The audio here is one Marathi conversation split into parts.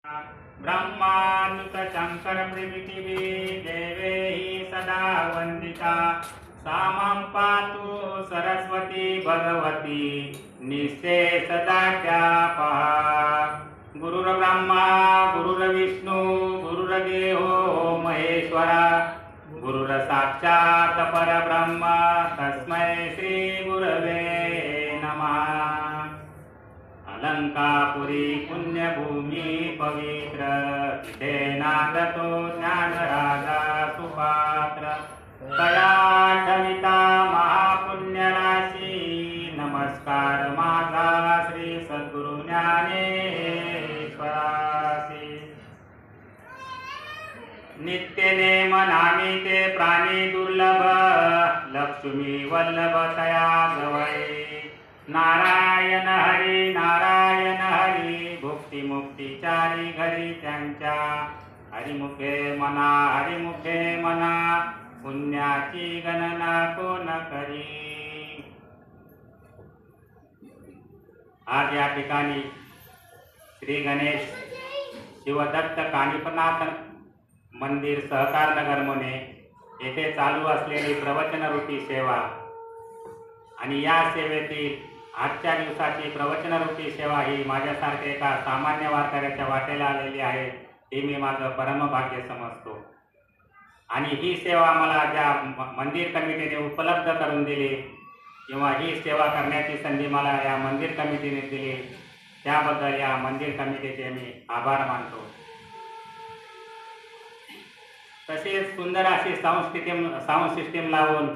ब्रह्माच्युत शंकर पृथिवी देवेहि सदा वंदिता सामं पातु सरस्वती भगवती निःशेषदाख्यापहा। गुरुर्ब्रह्मा गुरुर्विष्णु गुरुर्देवो महेश्वरा गुरुर्साक्षात् परब्रह्म तस्मै श्री गुरवे नमः। अलंकापुरी पुण्यभूमी पवित्र तिथे नागतो ज्ञानराजा सुपात्र तया ठविता महापुण्यराशी नमस्कार माझा श्री सद्गुरु ज्ञानेश्वरासी। नित्य नेम नामी ते प्राणी दुर्लभ लक्ष्मी वल्लभ तया जवळे नारायण हरी भुक्ती मुक्ती चारी घरी त्यांच्या हरिमुखे मना पुण्याची गणना कोण करी। आज या ठिकाणी श्री गणेश शिवदत्त कानिपनाथ मंदिर सहकार नगर मुने येथे चालू असलेली प्रवचनरूपी सेवा आणि या सेवेतील आजच्या दिवसाची प्रवचनरूपी सेवा ही माझ्यासारखे एका सामान्य वारकऱ्याच्या वाटेला आलेली आहे हे मी माझं परमभाग्य समजतो। आणि ही सेवा मला ज्या मंदिर कमिटीने उपलब्ध करून दिली किंवा ही सेवा करण्याची संधी मला या मंदिर कमिटीने दिली त्याबद्दल या मंदिर कमिटीचे मी आभार मानतो। तसेच सुंदर अशी साऊंड सिस्टीम लावून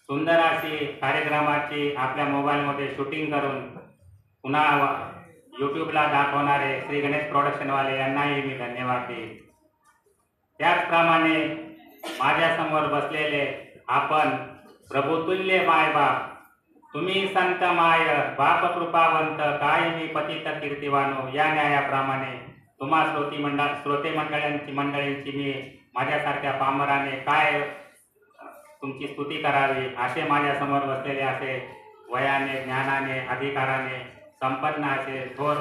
सुंदर अशी कार्यक्रमाची आपल्या मोबाईलमध्ये शूटिंग करून पुन्हा यूट्यूबला दाखवणारे श्री गणेश प्रोडक्शनवाले यांनाही मी धन्यवाद देईन। त्याचप्रमाणे माझ्यासमोर बसलेले आपण प्रभुतुल्य मायबाप तुम्ही संत माय बाप कृपावंत काय मी पतित कीर्तिवानो या न्यायाप्रमाणे तुम्हा श्रोते मंडळींची मी माझ्यासारख्या पामराने काय तुमची स्तुती करावी असे माझ्यासमोर बसलेले असे वयाने ज्ञानाने अधिकाराने संपन्न असे थोर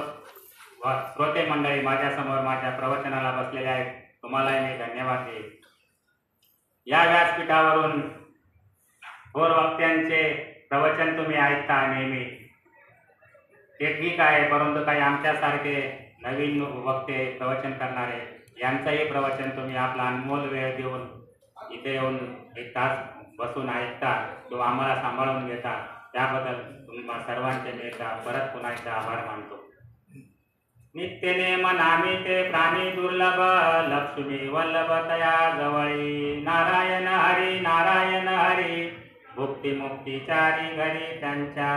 श्रोते मंडळी माझ्यासमोर माझ्या प्रवचनाला बसलेले आहेत तुम्हालाही मी धन्यवाद देईन। या व्यासपीठावरून थोर वक्त्यांचे प्रवचन तुम्ही ऐकता नेहमी ते ठीक आहे, परंतु काही आमच्यासारखे नवीन वक्ते प्रवचन करणारे यांचंही प्रवचन तुम्ही आपला अनमोल वेळ देऊन इथे येऊन एक तास बसून ऐकता किंवा आम्हाला सांभाळून घेता त्याबद्दल तुम्हा सर्वांचे मी परत पुन्हा एकदा आभार मानतो। नित्य नेम नामी ते प्राणी दुर्लभ लक्ष्मी वल्लभ तया जवळी नारायण हरी भुक्ती मुक्ती चारी घरी त्यांच्या।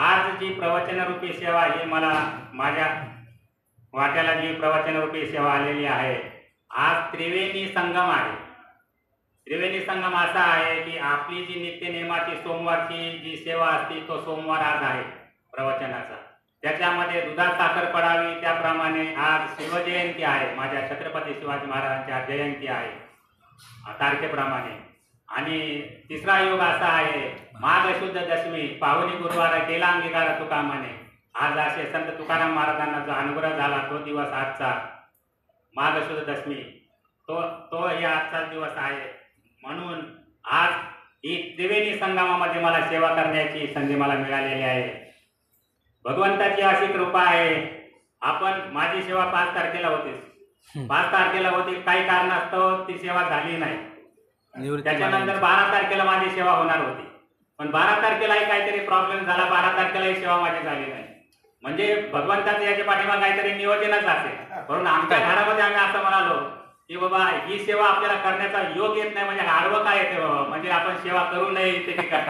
आज जी प्रवचनरूपी सेवा ही मला माझ्या वाट्याला जी प्रवचनरूपी सेवा आलेली आहे आज त्रिवेणी संगम आहे। त्रिवेणी संगम असा आहे की आपली जी नित्यनेमाची सोमवारची जी सेवा असते तो सोमवार आज आहे प्रवचनाचा, त्याच्यामध्ये दुधात साखर पडावी त्याप्रमाणे आज शिवजयंती आहे, माझ्या छत्रपती शिवाजी महाराजांची जयंती आहे तारखेप्रमाणे। आणि तिसरा योग असा आहे माघ शुद्ध दशमी पावनी गुरुवार केला अंगीकार तुका म्हणे। आज असे संत तुकाराम महाराजांना जो अनुग्रह झाला तो दिवस आजचा माघ शुद्ध दशमी तो हे आजचा दिवस आहे। म्हणून आज ही त्रिवेणी संगमामध्ये मला सेवा करण्याची संधी मला मिळालेली आहे। भगवंताची अशी कृपा आहे। आपण माझी सेवा 5 तारखेला होती, 5 तारखेला होती, काही कारणास्तव ती सेवा झाली नाही। त्याच्यानंतर 12 तारखेला माझी सेवा होणार होती, पण 12 तारखेलाही काहीतरी प्रॉब्लेम झाला, 12 तारखेलाही सेवा माझी झाली नाही। म्हणजे भगवंताचं याच्या पाठीमागे काहीतरी नियोजनच असेल। म्हणून आमच्या घरामध्ये आम्ही असं म्हणालो की बाबा ही सेवा आपल्याला करण्याचा योग येत नाही, म्हणजे आडवं काय येते बाबा, म्हणजे आपण सेवा करू नये इथे की काय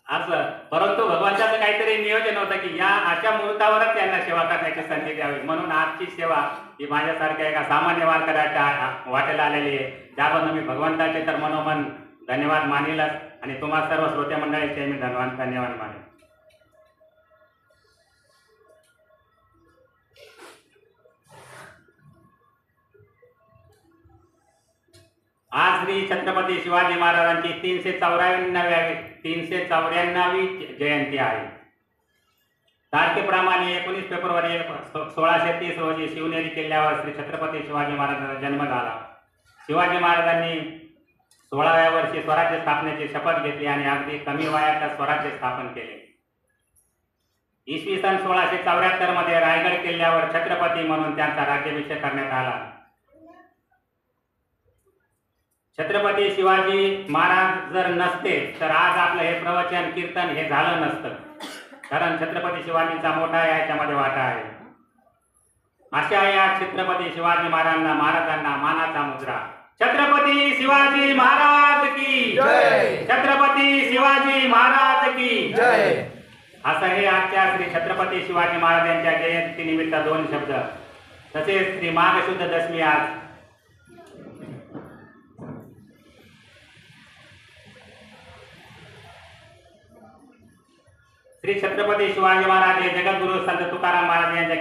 असं। परंतु भगवंताचं काहीतरी नियोजन होतं की या अशा मुहूर्तावरच त्यांना सेवा करण्याची संधी द्यावी। म्हणून आजची सेवा ही माझ्यासारख्या एका सामान्य वारकऱ्याच्या वाटेला आलेली आहे, त्याबद्दल मी भगवंताचे तर मनोमन धन्यवाद मानिलच आणि तुम्हा सर्व श्रोते मंडळीचे मी धन्यवाद मानेन। आज श्री छत्रपती शिवाजी महाराजांची 394वी जयंती आहे। तारखेप्रमाणे 19 फेब्रुवारी 1630 रोजी शिवनेरी किल्ल्यावर श्री छत्रपती शिवाजी महाराजांचा जन्म झाला. शिवाजी महाराजांनी 16व्या वर्षी स्वराज्य स्थापनेची शपथ घेतली आणि अगदी कमी वयात स्वराज्य स्थापन केले. इसवी सन 1674 मध्ये रायगड किल्ल्यावर छत्रपती म्हणून त्यांचा राज्याभिषेक करण्यात आला. छत्रपती शिवाजी महाराज जर नसते तर आज आपलं हे प्रवचन कीर्तन हे झालं नसतं, कारण छत्रपती शिवाजींचा मोठा याच्यामध्ये वाटा आहे. अशा या छत्रपती शिवाजी महाराजांना मानाचा मुजरा. छत्रपती शिवाजी महाराज की जय. छत्रपती शिवाजी महाराज की जय. असं हे आजच्या श्री छत्रपती शिवाजी महाराजांच्या जयंतीनिमित्त 2 शब्द. तसेच श्री माघ शुद्ध दशमी आज श्री छत्रपती शिवाजी महाराज हे जगद्गुरु संत तुकाराम महाराज यांच्या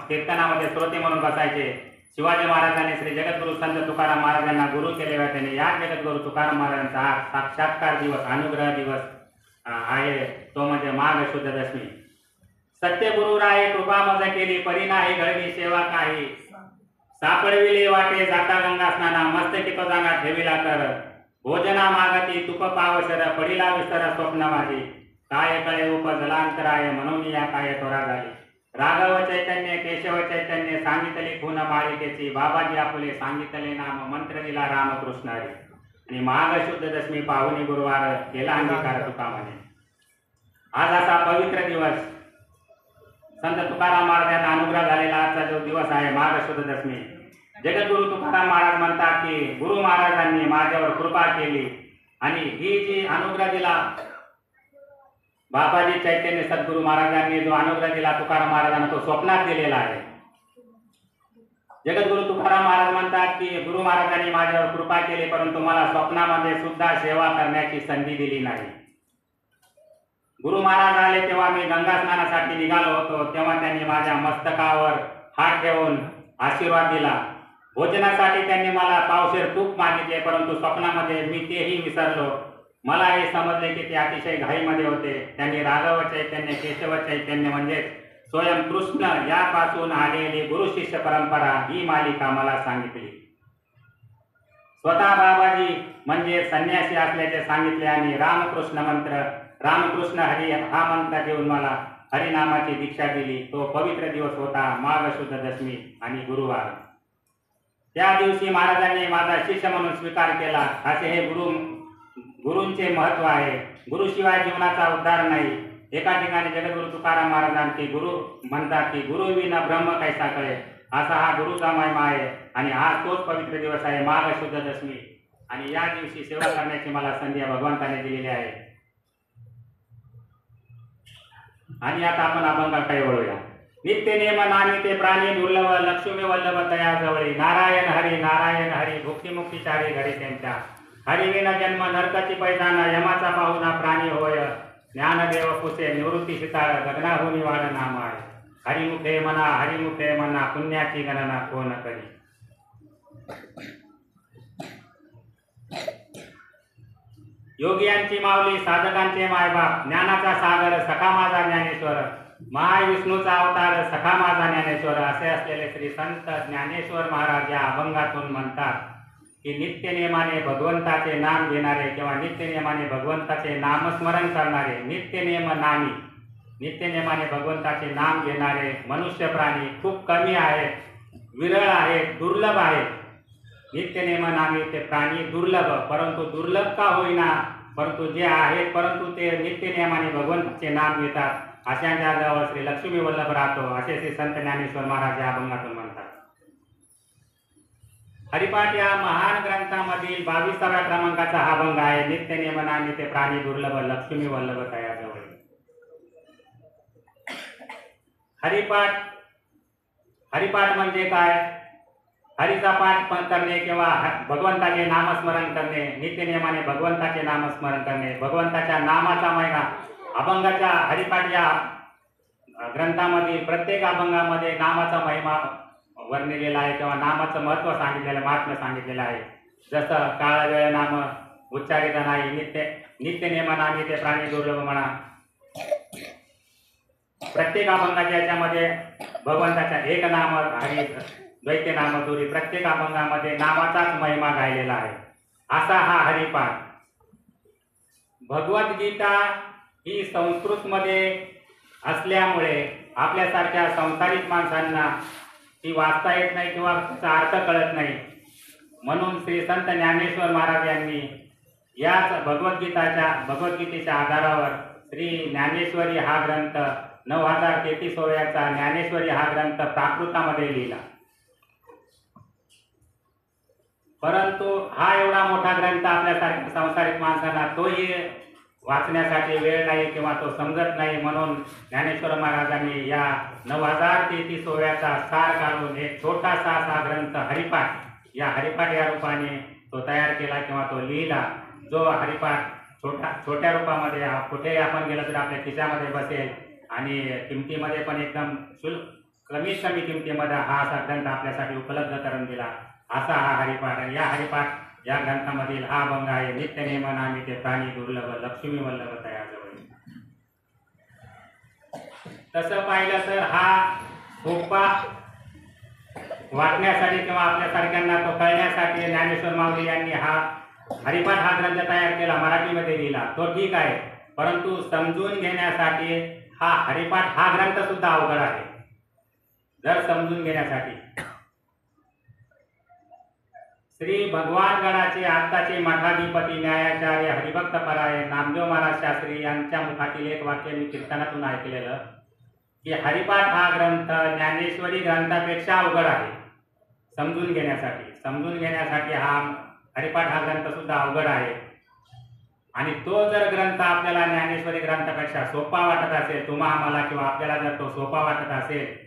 कीर्तनामध्ये श्रोते म्हणून बसायचे. शिवाजी महाराजांनी श्री जगद्गुरु संत तुकाराम महाराजांना गुरु केले व त्यांनी या जगद्गुरु तुकाराम महाराजांचा हा साक्षात्कार दिवस, अनुग्रह दिवस आहे, तो म्हणजे माघ शुद्ध दशमी. सत्य गुरु राय कृपा मज केली, परी नाही घडली सेवा काही. सापडविले वाटे जाता गंगा स्नाना, मस्तकी तो जागा ठेविला कर. भोजना मागती तुप पावसर, पडिला विस्तर स्वप्न माझी. काय कळे उपजलांतराय, म्हणून या काय तोरा झाली. राघव चैतन्य केशव चैतन्य, सांगितले खून मालिकेची. बाबाजी आपुले सांगितले नाम, मंत्र दिला रामकृष्ण हरी. आणि माघ शुद्ध दशमी पाहुणी गुरुवार केला अंगीकार तुका म्हणे. आज असा पवित्र दिवस संत तुकाराम महाराजांना अनुग्रह झालेला आजचा जो दिवस आहे माघ शुद्ध दशमी. जगद्गुरु तुकाराम महाराज म्हणतात की गुरु महाराजांनी माझ्यावर कृपा केली आणि ही जी अनुग्रह दिला बाबाजी चैतन्य सद्गुरु महाराजांनी जो अनुग्रह दिला तुकाराम महाराजांना, तो स्वप्नात दिलेला आहे. जगद्गुरु तुकाराम महाराज म्हणतात की गुरु महाराजांनी माझ्यावर कृपा केली, परंतु मला स्वप्नामध्ये सुद्धा सेवा करण्याची संधी दिली नाही. गुरु महाराज आले तेव्हा मी गंगा स्नानासाठी निघालो होतो, तेव्हा त्यांनी माझ्या मस्तकावर हात ठेवून आशीर्वाद दिला. भोजनासाठी त्यांनी मला पावशेर तूप मागितले, परंतु स्वप्नामध्ये मी तेही विसरलो. मला हे समजले की ते अतिशय घाईमध्ये होते. त्यांनी राघव चैतन्य केशव चैतन्य म्हणजे स्वयं कृष्ण यापासून आलेली गुरु शिष्य परंपरा ही मालिका मला सांगितली. स्वतः बाबाजी म्हणजे संन्यासी असल्याचे सांगितले आणि रामकृष्ण मंत्र, रामकृष्ण हरी हा मंत्र देऊन मला हरिनामाची दीक्षा दिली. तो पवित्र दिवस होता माघ शुद्ध दशमी आणि गुरुवार. त्या दिवशी महाराजांनी माझा शिष्य म्हणून स्वीकार केला. असे हे गुरूंचे महत्व आहे. गुरुशिवाय जीवनाचा उद्धार नाही. एका ठिकाणी जगद्गुरु तुकाराम महाराजांचे गुरु म्हणतात की गुरु विना ब्रह्म कैसा कळे. असा हा गुरुचा महिमा आहे आणि हा तोच पवित्र दिवस आहे माघ शुद्ध दशमी. आणि या दिवशी सेवा करण्याची मला संधी भगवंताने दिलेली आहे. आणि आता आपण अभंगाकडे वळूया. नित्य नेम नामी ते प्राणी दुर्लभ, लक्ष्मी वल्लभ तया जवळी. नारायण हरी भुक्ती मुक्तीचारी घरी त्यांच्या. हरिविना जन्म नरकाची पैजान, यमाचा पाहुणा प्राणी होय. ज्ञानदेव पुसे निवृत्ती शिताळ, गगनाहुनी वाढ नाम आहे. हरिमुखे मना पुण्याची गणना कोण करी. योगियांची माऊली साधकांचे मायबाप, ज्ञानाचा सागर सखा माझा ज्ञानेश्वर. महाविष्णूचा अवतार सखा माझा ज्ञानेश्वर. असे असलेले श्री संत ज्ञानेश्वर महाराज या अभंगातून म्हणतात की नित्य नियमाने भगवंताचे नाम घेणारे किंवा नित्य नियमाने भगवंताचे नामस्मरण करणारे, नित्य नियमाने भगवंताचे नाम घेणारे मनुष्य प्राणी खूप कमी आहेत, विरळ आहेत, दुर्लभ आहेत. नित्य नियमाने ते प्राणी दुर्लभ, परंतु दुर्लभ का होईना, परंतु जे आहेत परंतु ते नित्य नियमाने भगवंताचे नाम घेतात, अशांच्या जवळ श्री लक्ष्मी वल्लभ राहतो, असे श्री संत ज्ञानेश्वर महाराज या अभंगातून म्हणतात. हरिपाठ या महान ग्रंथामधील 22व्या क्रमांकाचा हा अभंग आहे. नित्य नियमनाने ते प्राणी दुर्लभ, लक्ष्मी वल्लभ तया जवळ. हरिपाठ म्हणजे काय? हरीचा पाठ करणे किंवा भगवंताचे नामस्मरण करणे, नित्य नियमाने भगवंताचे नामस्मरण करणे, भगवंताच्या नामाचा महिमा. अभंगाच्या हरिपाठ या ग्रंथामधील प्रत्येक अभंगामध्ये नामाचा महिमा वर्णिलेला आहे किंवा नामाचं महत्व सांगितलेलं, महात्म्य सांगितलेलं आहे. जसं काळ वेळ नाम उच्चारित नाही, नित्य नियमनाने ते प्राणी दुर्लभ म्हणा. प्रत्येक अभंगाच्या याच्यामध्ये भगवंताच्या एक नाम हरी द्वैते नाम दुरी, प्रत्येक अभंगामध्ये नामाचाच महिमा गायलेला आहे. असा हा हरिपाठ. भगवद्गीता ही संस्कृतमध्ये असल्यामुळे आपल्यासारख्या संसारिक माणसांना ती वाचता येत नाही किंवा त्याचा अर्थ कळत नाही. म्हणून श्री संत ज्ञानेश्वर महाराज यांनी याच भगवद्गीतेच्या आधारावर श्री ज्ञानेश्वरी हा ग्रंथ 9033 ओव्याचा ज्ञानेश्वरी हा ग्रंथ प्राकृतामध्ये लिहिला. परंतु हा एवढा मोठा ग्रंथ आपल्यासारख्या संसारिक माणसांना तोही वाचण्यासाठी वेळ नाही किंवा तो समजत नाही. म्हणून ज्ञानेश्वर महाराजांनी या 9033 ओव्याचा सार काढून एक छोटासा असा ग्रंथ हरिपाठ या रूपाने तो तयार केला किंवा तो लिहिला. जो हरिपाठ छोट्या रूपामध्ये कुठेही आपण गेलो तर आपल्या खिशामध्ये बसेल आणि किमतीमध्ये पण एकदम कमीत कमी किमतीमध्ये हा असा ग्रंथ आपल्यासाठी उपलब्ध करून दिला. असा हा हरिपाठ. या हरिपाठ या ग्रंथामधील हा अभंग आहे. नित्य नेम नामी ते प्राणी दुर्लभ, लक्ष्मी वल्लभ तयाजवळ. तसं पाहिलं तर हा सोपा वाटण्यासाठी किंवा आपल्यासारख्यांना तो कळण्यासाठी ज्ञानेश्वर माऊली यांनी हा हरिपाठ हा ग्रंथ तयार केला, मराठीमध्ये लिहिला. तो ठीक आहे, परंतु समजून घेण्यासाठी हा हरिपाठ हा ग्रंथ सुद्धा अवघड आहे. जर समजून घेण्यासाठी श्री भगवानगडाचे आत्ताचे मठाधिपती न्यायाचार्य हरिभक्त परायण नामदेव महाराज शास्त्री यांच्या मुखातील एक वाक्य मी कीर्तनातून ऐकलेलं की हरिपाठ हा ग्रंथ ज्ञानेश्वरी ग्रंथापेक्षा अवघड आहे समजून घेण्यासाठी हा हरिपाठ हा ग्रंथ सुद्धा अवघड आहे. आणि तो जर ग्रंथ आपल्याला ज्ञानेश्वरी ग्रंथापेक्षा सोपा वाटत असेल, तुम्हा आम्हाला किंवा आपल्याला जर तो सोपा वाटत असेल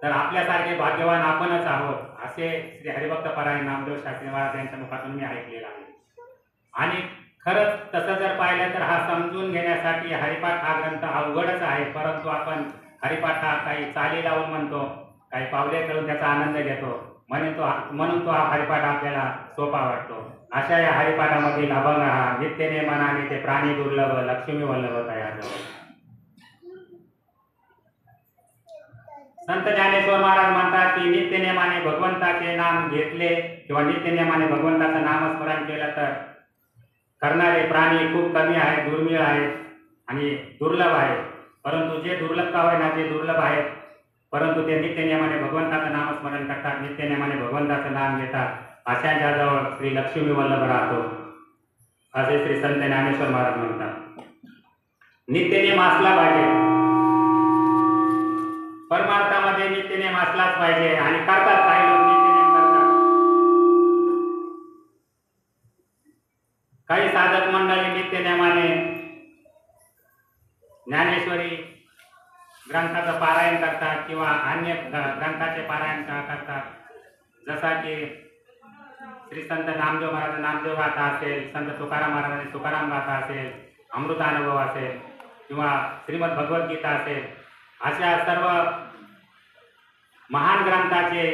तर आपल्यासारखे भाग्यवान आपणच आहोत, असे श्री हरिभक्त परायण नामदेव शास्त्री महाराज यांच्या मुखातून मी ऐकलेलं आहे. आणि खरंच तसं जर पाहिलं तर हा समजून घेण्यासाठी हरिपाठ हा ग्रंथ अवघडच आहे. परंतु आपण हरिपाठ हा काही चाली लावून म्हणतो, काही पावले करून त्याचा आनंद घेतो, म्हणून तो हा हरिपाठ आपल्याला सोपा वाटतो. अशा या हरिपाठामधील अभंग हा नित्य नेमाने ते प्राणी दुर्लभ, लक्ष्मी वल्लभ तयाजवळ. संत ज्ञानेश्वर महाराज म्हणतात की नित्य नेमाने भगवंताचे नाम घेतले किंवा नित्य नेमाने भगवंताचं नामस्मरण केलं तर करणारे प्राणी खूप कमी आहेत, दुर्मिळ आहेत आणि दुर्लभ आहेत. परंतु जे दुर्लभ का होईना ते दुर्लभ आहेत, परंतु ते नित्य नेमाने भगवंताचं नामस्मरण करतात, नित्य नेमाने भगवंताचं नाम घेतात, अशांच्या जवळ श्री लक्ष्मी वल्लभ राहतो, असे श्री संत ज्ञानेश्वर महाराज म्हणतात. नित्यनेम असला पाहिजे, परमार्थामध्ये नित्यनेम असलाच पाहिजे. आणि करतात, काही लोक नित्यनेम करतात. काही साधक मंडळी नित्यनेमाने ज्ञानेश्वरी ग्रंथाचं पारायण करतात किंवा अन्य ग्रंथाचे पारायण करतात. जसा की श्री संत नामदेव महाराज नामदेव गाथा असेल, संत तुकाराम महाराजांनी तुकाराम गाथा असेल, अमृतानुभव असेल किंवा श्रीमद भगवद्गीता असेल, अशा सर्व महान ग्रंथाचे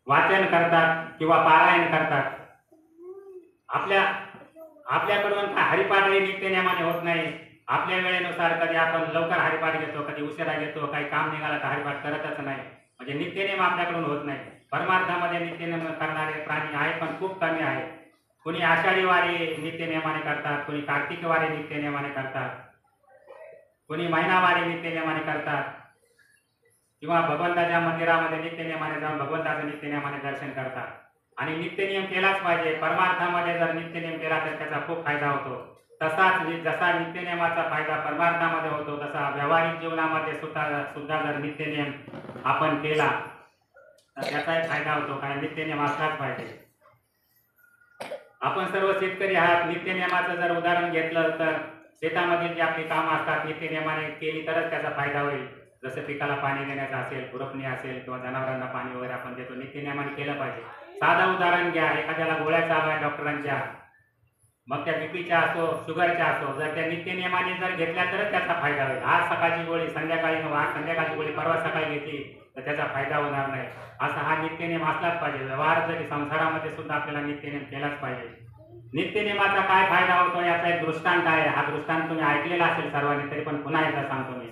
वाचन करतात किंवा पारायण करतात. आपल्याकडून हरिपाठही नित्यनेमाने होत नाही. आपल्या वेळेनुसार कधी आपण लवकर हरिपाठ घेतो, कधी उशिरा घेतो, काही काम निघालं तर हरिपाठ करतच नाही. म्हणजे नित्यनेम आपल्याकडून होत नाही. परमार्थामध्ये नित्यनेम करणारे प्राणी आहेत पण खूप कमी आहेत. कुणी आषाढी वारी नित्यनेमाने करतात, कुणी कार्तिक वारी नित्यनेमाने करतात, कुणी महिनावारी नित्यनेमाने करतात किंवा भगवंताच्या मंदिरामध्ये नित्यनेमाने जाऊन भगवंताचं नित्यनेमाने दर्शन करतात. आणि नित्यनियम केलाच पाहिजे. परमार्थामध्ये जर नित्यनियम केला तर त्याचा खूप फायदा होतो. तसाच जसा नित्यनियमाचा फायदा परमार्थामध्ये होतो तसा व्यावहारिक जीवनामध्ये सुद्धा जर नित्यनियम आपण केला तर त्याचाही फायदा होतो, कारण नित्यनियम असलाच पाहिजे. आपण सर्व शेतकरी आहात. नित्यनियमाचं जर उदाहरण घेतलं तर शेतामधील जी आपली कामं असतात नित्यनियमाने केली तरच त्याचा फायदा होईल. जसं पिकाला पाणी देण्याचं असेल, खुरपणी असेल किंवा जनावरांना पाणी वगैरे आपण देतो, नित्यनियमाने केलं पाहिजे. साधं उदाहरण घ्या, एखाद्याला गोळ्या चालू आहे डॉक्टरांच्या, मग त्या बीपीच्या असो, शुगरच्या असो, जर त्या नित्यनियमाने जर घेतल्या तरच त्याचा फायदा होईल. आज सकाळची गोळी संध्याकाळी, आज संध्याकाळची गोळी परवा सकाळी घेतली तर त्याचा फायदा होणार नाही. असा हा नित्यनियम असलाच पाहिजे. व्यवहार जरी संसारामध्ये सुद्धा आपल्याला नित्यनियम केलाच पाहिजे. नित्यनेमाचा काय फायदा होतो याचा एक दृष्टांत आहे. हा दृष्टांत तुम्ही ऐकलेला असेल सर्वांनी, तरी पण पुन्हा एकदा सांगतो मी.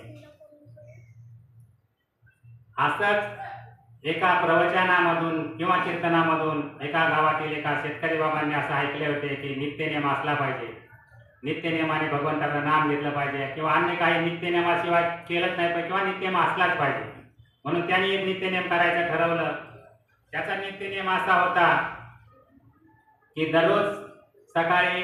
असंच एका प्रवचनामधून किंवा कीर्तनामधून एका गावातील एका शेतकरी बाबांनी असं ऐकले होते की नित्यनेम असला पाहिजे, नित्यनेमाने भगवंताचं नाम घेतलं पाहिजे किंवा अन्य काही नित्यनेमाशिवाय केलंच नाही पाहिजे किंवा नित्यनेम असलाच पाहिजे. म्हणून त्यांनी एक नित्यनेम करायचं ठरवलं. त्याचा नित्यनेम असा होता की दररोज सकाळी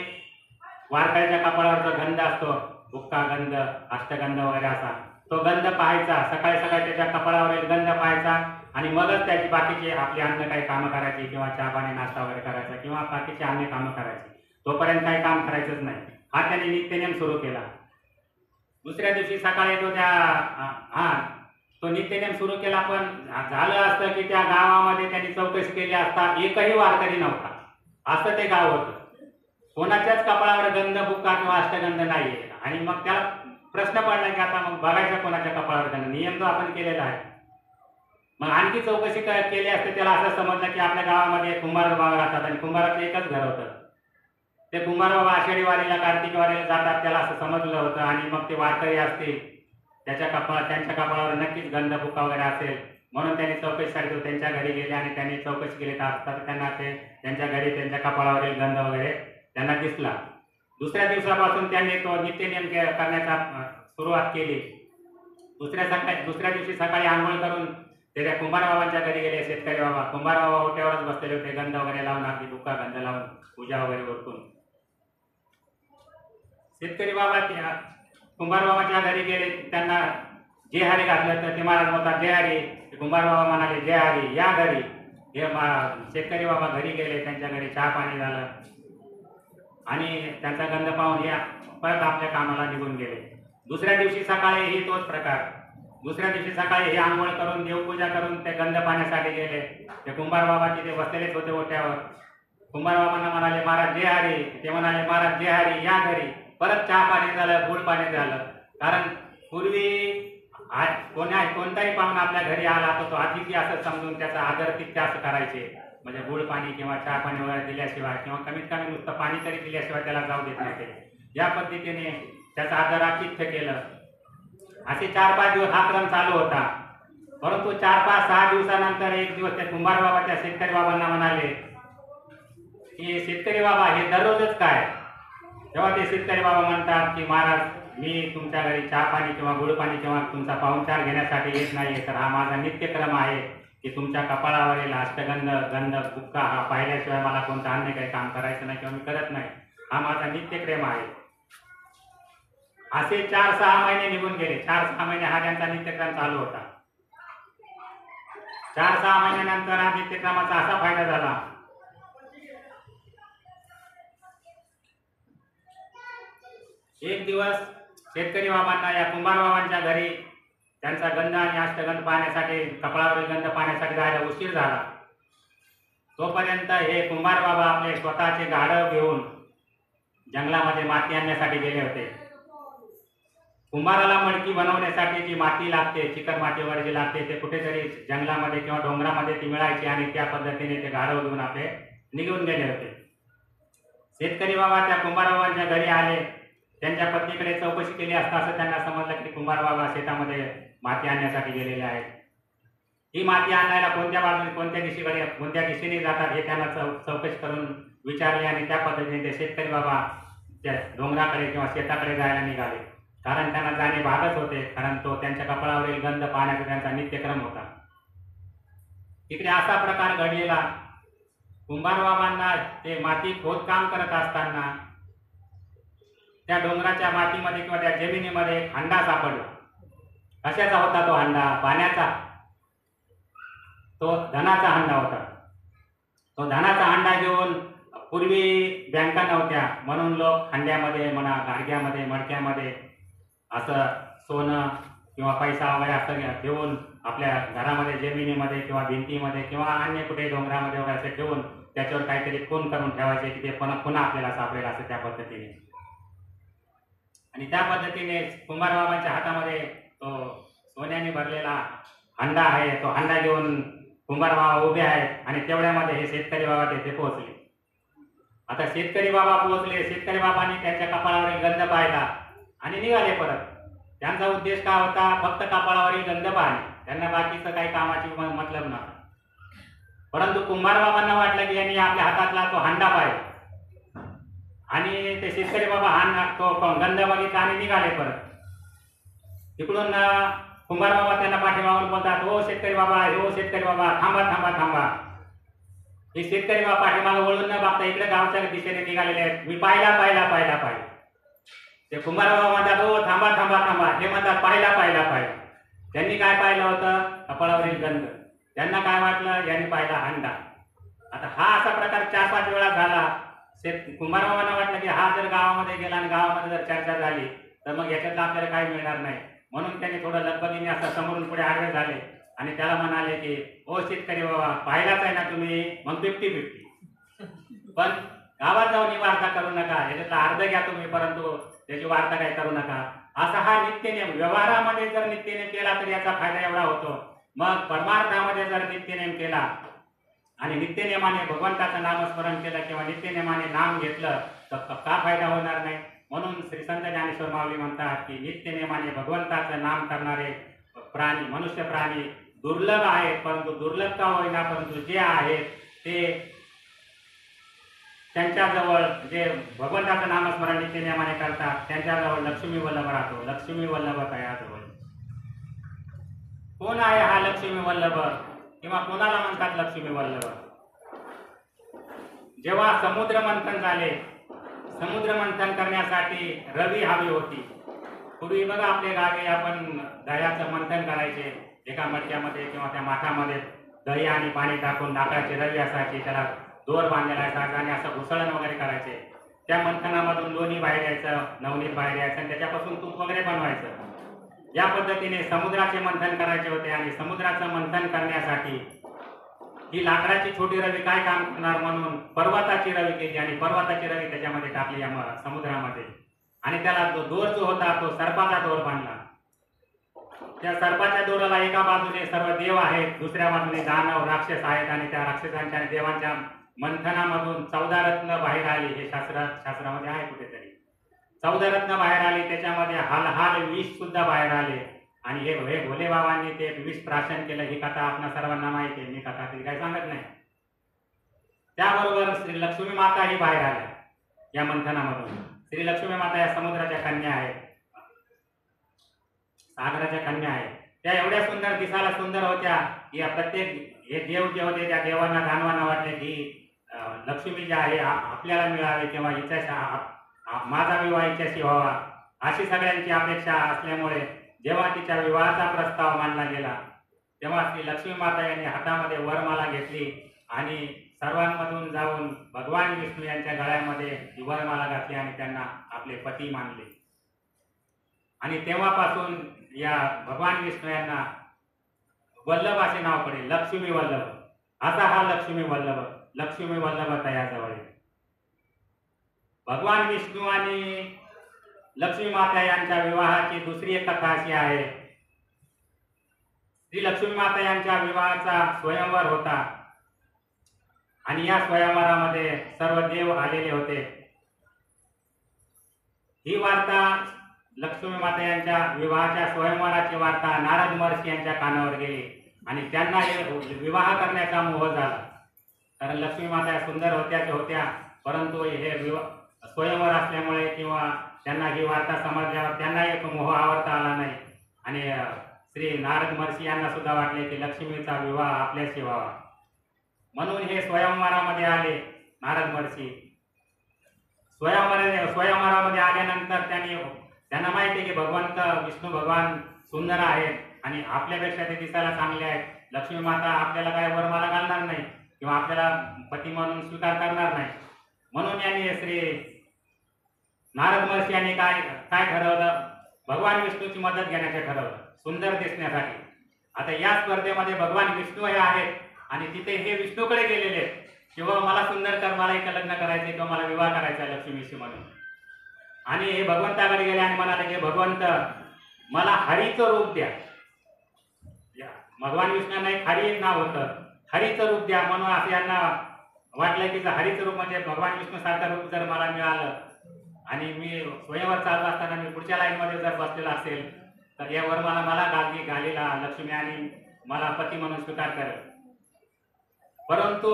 वारकऱ्याच्या कपाळावर जो गंध असतो, बुक्का गंध, अष्टगंध वगैरे असा, तो गंध पाहायचा. सकाळी सकाळी त्याच्या कपाळावरील गंध पाहायचा आणि मगच त्याची बाकीची आपली अन्य काही कामं करायची किंवा चहा पाणी नाश्ता वगैरे करायचा किंवा बाकीची अन्य कामं करायची. तोपर्यंत काही काम करायचंच नाही. हा त्याने नित्यनेम सुरू केला. दुसऱ्या दिवशी सकाळी तो नित्यनेम सुरू केला. पण झालं असतं की त्या गावामध्ये त्यांनी चौकशी केली असता एकही वारकरी नव्हता. असं ते गाव होतं. कोणाच्याच कपाळावर गंध, बुक्का किंवा अष्टगंध नाहीये. आणि मग त्याला प्रश्न पडला की आता मग बघायचा कोणाच्या कपाळावर गंध. नियम तो आपण केलेला आहे. मग आणखी चौकशी केली असते. त्याला असं समजलं की आपल्या गावामध्ये कुंभार बाबा राहतात आणि कुंभाराचं एकच घर होतं. ते कुंभार बाबा आषाढी वारीला, कार्तिकी वारीला जातात, त्याला असं समजलं होतं. आणि मग ते वारकरी असतील, त्यांच्या कपाळावर नक्कीच गंध, बुक्का वगैरे असेल. म्हणून त्यांनी चौकशीसाठी त्यांच्या घरी गेले आणि त्यांनी चौकशी केली असतात त्यांना ते त्यांच्या घरी त्यांच्या कपाळावरील गंध वगैरे त्यांना दिसला. दुसऱ्या दिवसापासून त्यांनी तो नित्यनेम करण्याचा सुरुवात केली. दुसऱ्या दिवशी सकाळी आंघोळ करून ते त्या कुंभार बाबांच्या घरी गेले. शेतकरी बाबा, कुंभार बाबा ओट्यावरच बसलेले होते, गंध वगैरे लावून, अगदी बुक्का गंध लावून पूजा वगैरे उरकून. शेतकरी बाबा कुंभार बाबाच्या घरी गेले. त्यांना जे हरी घातलं तर ते महाराज म्हणतात जय हरी. कुंभार बाबा म्हणाले जय हरी, या घरी. हे शेतकरी बाबा घरी गेले. त्यांच्या घरी चहा पाणी झालं आणि त्यांचा गंध पाहून या परत आपल्या कामाला निघून गेले. दुसऱ्या दिवशी सकाळी तोच प्रकार. दुसऱ्या दिवशी सकाळी हे आंघोळ करून देवपूजा करून ते गंध पाण्यासाठी गेले. ते कुंभार बाबा तिथे बसलेलेच होते ओट्यावर. कुंभार बाबांना म्हणाले महाराज जय हरी. ते म्हणाले महाराज जय हरी, या घरी. परत चहा पाणी झालं, गुळ पाणी झालं. कारण पूर्वी कोणताही पाहुणा आपल्या घरी आला तर तो अतिथी असं समजून त्याचा आदरातिथ्य असं करायचे. म्हणजे गुळ पाणी किंवा चहा पाणी वगैरे दिल्याशिवाय किंवा कमीत कमी नुसतं पाणी तरी दिल्याशिवाय त्याला जाऊ देत नव्हते. या पद्धतीने त्याचं आदरातिथ्य केलं. असे 4-5 दिवस हा क्रम चालू होता. परंतु 4-5-6 दिवसानंतर एक दिवस त्या कुंभार बाबाच्या शेतकरी बाबांना म्हणाले की शेतकरी बाबा हे दररोजच काय? तेव्हा ते शेतकरी बाबा म्हणतात की महाराज मी तुमच्या घरी चहा पाणी किंवा गुळ पाणी किंवा तुमचा पाहुणचार घेण्यासाठी येत नाहीये. तर हा माझा नित्यक्रम आहे की तुमच्या कपाळावरील अष्टगंध, गंध, बुक्का हा पाहिल्याशिवाय मला कोणतं अन्य काही काम करायचं नाही किंवा मी करत नाही. हा माझा नित्यक्रम आहे. असे 4-6 महिने निघून गेले. 4-6 महिने हा त्यांचा नित्यक्रम चालू होता. 4-6 महिन्यानंतर हा नित्यक्रमाचा असा फायदा झाला. एक दिवस शेतकरी बाबांना या कुंभार बाबांच्या घरी त्यांचा गंध आणि अष्टगंध पाहण्यासाठी, कपाळावरील गंध पाहण्यासाठी जायला उशीर झाला. तोपर्यंत हे कुंभार बाबा आपले स्वतःचे गाढव घेऊन जंगलामध्ये माती आणण्यासाठी गेले होते. कुंभाराला मडकी बनवण्यासाठी जी माती लागते, चिकन माती वगैरे जी लागते, ते कुठेतरी जंगलामध्ये किंवा डोंगरामध्ये ती मिळायची आणि त्या पद्धतीने ते गाढव घेऊन आपले निघून गेले होते. शेतकरी बाबा त्या कुंभार बाबांच्या घरी आले. त्यांच्या पत्नीकडे चौकशी केली असता असं त्यांना समजलं की कुंभार बाबा शेतामध्ये माती आणण्यासाठी गेलेले आहेत. ही माती आणायला कोणत्या बाजूने, कोणत्या दिशेने जातात हे त्यांना चौकशी करून विचारले आणि त्या पद्धतीने ते शेतकरी बाबा त्या डोंगराकडे किंवा शेताकडे जायला निघाले. कारण त्यांना जाणे भागच होते. कारण तो त्यांच्या कपाळावरील गंध पाहण्याचा त्यांचा नित्यक्रम होता. तिकडे असा प्रकार घडलेला. कुंभार बाबांना ते माती खोदकाम करत असताना त्या डोंगराच्या मातीमध्ये किंवा त्या जमिनीमध्ये एक हंडा सापडला. कशाचा होता तो हंडा? पाण्याचा. तो धनाचा हंडा होता. तो धनाचा हंडा घेऊन, पूर्वी बँका नव्हत्या म्हणून लोक हंड्यामध्ये म्हणा, गाडग्यामध्ये, मडक्यामध्ये असं सोनं किंवा पैसा वगैरे असं ठेवून आपल्या घरामध्ये, जमिनीमध्ये किंवा भिंतीमध्ये किंवा अन्य कुठे डोंगरामध्ये वगैरे असं ठेवून त्याच्यावर काहीतरी खून करून ठेवायचे की ते पुन्हा आपल्याला सापडेल असं त्या पद्धतीने. आणि त्या पद्धतीने कुंभार बाबांच्या हातामध्ये तो सोन्याने भरलेला हंडा आहे. तो हंडा घेऊन कुंभार बाबा उभे आहेत आणि तेवढ्यामध्ये हे शेतकरी बाबा तिथे पोहोचले. आता शेतकरी बाबा पोहोचले. शेतकरी बाबांनी त्यांच्या कपाळावरील गंध पाहिला आणि निघाले परत. त्यांचा उद्देश काय होता? फक्त कपाळावरील गंध पाहणे. त्यांना बाकीचं काही कामाची मतलब नव्हता. परंतु कुंभार बाबांना वाटलं की यांनी आपल्या हातातला तो हांडा पाहिला आणि ते शेतकरी बाबा तो गंध बघितला आणि निघाले परत. तिकडून कुंभार बाबा त्यांना पाठीमागून बोलतात, हो शेतकरी बाबा, हो शेतकरी बाबा, थांबा थांबा थांबा. हे शेतकरी बाबा पाठीमागे वळून न बघता इकडे गावच्या दिशेने निघालेले आहेत. मी पाहिला. ते कुंभार बाबा म्हणतात, हो थांबा थांबा थांबा. हे म्हणतात पाहिला. त्यांनी काय पाहिलं होतं? कपाळावरील गंध. त्यांना काय वाटलं? यांनी पाहिला हांडा. आता हा असा प्रकार 4-5 वेळा झाला. कुंभार बाबांना वाटलं की हा जर गावामध्ये गेला आणि गावामध्ये जर चर्चा झाली तर मग याच्यातलं आपल्याला काही मिळणार नाही. म्हणून त्यांनी थोडं लगबगीने असं समोरून पुढे आडवे झाले आणि त्याला म्हणाले की ओ शेतकरी बाबा, पाहिलाच आहे ना तुम्ही, मग 50-50. पण गावात जाऊन ही वार्ता करू नका. याच्यातला अर्ध घ्या तुम्ही, परंतु त्याची वार्ता काही करू नका. असा हा नित्यनेम व्यवहारामध्ये जर नित्यनेम केला तर याचा फायदा एवढा होतो. मग परमार्थामध्ये जर नित्यनेम केला आणि नित्यनेमाने भगवंताचं नामस्मरण केलं किंवा नित्यनेमाने नाम घेतलं तर का फायदा होणार नाही? म्हणून श्री संत ज्ञानेश्वर माऊली म्हणतात की नित्यनेमाने भगवंताचं नाम करणारे प्राणी, मनुष्य प्राणी दुर्लभ आहेत. परंतु दुर्लभ का होईना, परंतु जे आहेत ते त्यांच्याजवळ जे भगवंताचं नामस्मरण नित्यनेमाने करतात त्यांच्याजवळ लक्ष्मी वल्लभ राहतो. लक्ष्मी वल्लभ तयाजवळ. कोण आहे हा लक्ष्मी वल्लभ किंवा कोणाला म्हणतात लक्ष्मी वल्लभ? जेव्हा समुद्र मंथन झाले, समुद्र मंथन करण्यासाठी रवी हवी होती. पूर्वी बघा आपल्या गावी आपण दह्याचं मंथन करायचे. एका मटक्यामध्ये किंवा त्या माठामध्ये दही आणि पाणी टाकून लाकडाची रवी असायची, त्याला दोर बांधलेला असायचा आणि असं घुसळण वगैरे करायचे. त्या मंथनामधून लोणी बाहेर यायचं, नवनीत बाहेर यायचं आणि त्याच्यापासून तूप वगैरे बनवायचं. या पद्धतीने समुद्राचे मंथन करायचे होते आणि समुद्राचं मंथन करण्यासाठी ही लाकडाची छोटी रवी काय काम करणार म्हणून पर्वताची रवी केली आणि पर्वताची रवी त्याच्यामध्ये टाकली या समुद्रामध्ये आणि त्याला तो दोर जो होता तो सर्पाचा दोर बांधला. त्या सर्पाच्या दोराला एका बाजूने सर्व देव आहेत, दुसऱ्या बाजूने दानव राक्षस आहेत आणि त्या राक्षसांच्या आणि देवांच्या मंथनामधून 14 रत्न बाहेर आली. हे शास्त्रामध्ये आहे कुठेतरी. 14 रत्न बाहेर आली, त्याच्यामध्ये हाल विष सुद्धा बाहेर आले आणि हे भोले बाबांनी ते विष प्राशन केलं. ही कथा आपल्या सर्वांना माहिती आहे, मी कथा तरी काही सांगत नाही. त्याबरोबर श्री लक्ष्मी माता ही बाहेर आल्या या मंथनामधून. श्री लक्ष्मी माता या समुद्राच्या कन्या आहेत, सागराच्या कन्या आहेत. त्या एवढ्या सुंदर, दिसायला सुंदर होत्या की या प्रत्येक हे देव जे होते त्या देवांना दानवांना वाटले की लक्ष्मी जी आहे आपल्याला मिळावी किंवा हिच्याशी माझा विवाह हिच्याशी व्हावा अशी सगळ्यांची अपेक्षा असल्यामुळे जेव्हा तिच्या विवाहाचा प्रस्ताव मांडला गेला तेव्हा श्री लक्ष्मी माता यांनी हातामध्ये वरमाला घेतली आणि सर्वांमधून जाऊन भगवान विष्णू यांच्या गळ्यामध्ये ही वरमाला घातली आणि त्यांना आपले पती मानले. आणि तेव्हापासून या भगवान विष्णू यांना वल्लभ असे नाव पडले, लक्ष्मी वल्लभ. असा हा लक्ष्मी वल्लभ तयाजवळ. भगवान विष्णू आणि लक्ष्मी माता यांच्या विवाहाची दुसरी एक कथा अशी आहे. श्री लक्ष्मी माता यांच्या विवाहाचा स्वयंवर होता आणि या स्वयंवरामध्ये सर्व देव आलेले होते. ही वार्ता लक्ष्मी माता यांच्या विवाहाच्या स्वयंवराची वार्ता नारद महर्षी यांच्या कानावर गेली आणि त्यांना विवाह करण्याचा मोह झाला. कारण लक्ष्मी माता सुंदर होत्या परंतु हे स्वयंवर असल्यामुळे किंवा त्यांना ही वार्ता समजल्यावर त्यांना एक मोह आवडता आला नाही आणि श्री नारद महर्षी यांना सुद्धा वाटले की लक्ष्मीचा विवाह आपल्याशी व्हावा. म्हणून हे स्वयंवरामध्ये आले नारद महर्षी. स्वयंवरामध्ये आल्यानंतर त्यांना माहिती आहे की भगवंत विष्णू भगवान सुंदर आहेत आणि आपल्यापेक्षा ते दिसायला चांगले आहेत. लक्ष्मी माता आपल्याला काय वरमाला घालणार नाही किंवा आपल्याला पती म्हणून स्वीकार करणार नाही. म्हणून यांनी श्री नारद महर्षी यांनी काय ठरवलं, भगवान विष्णूची मदत घेण्याचे ठरवलं सुंदर दिसण्यासाठी. आता या स्पर्धेमध्ये भगवान विष्णू हे आहेत आणि तिथे हे विष्णूकडे गेलेले आहेत किंवा मला सुंदर कर, मला एक लग्न करायचे किंवा मला विवाह करायचा लक्ष्मीशी म्हणून. आणि हे भगवंताकडे गेले आणि म्हणाले की भगवंत मला हरीचं रूप द्या. भगवान विष्णूंना एक हरी एक नाव होतं, हरीचं रूप द्या म्हणून असं यांना वाटलं की जर हरीचं रूप म्हणजे भगवान विष्णू सारखं रूप जर मला मिळालं आणि मी स्वयंवर चालत असताना मी पुढच्या लाईनमध्ये जर बसलेला असेल तर या वरमाला मला घालीला लक्ष्मी आणि मला पती म्हणून स्वीकार करेल. परंतु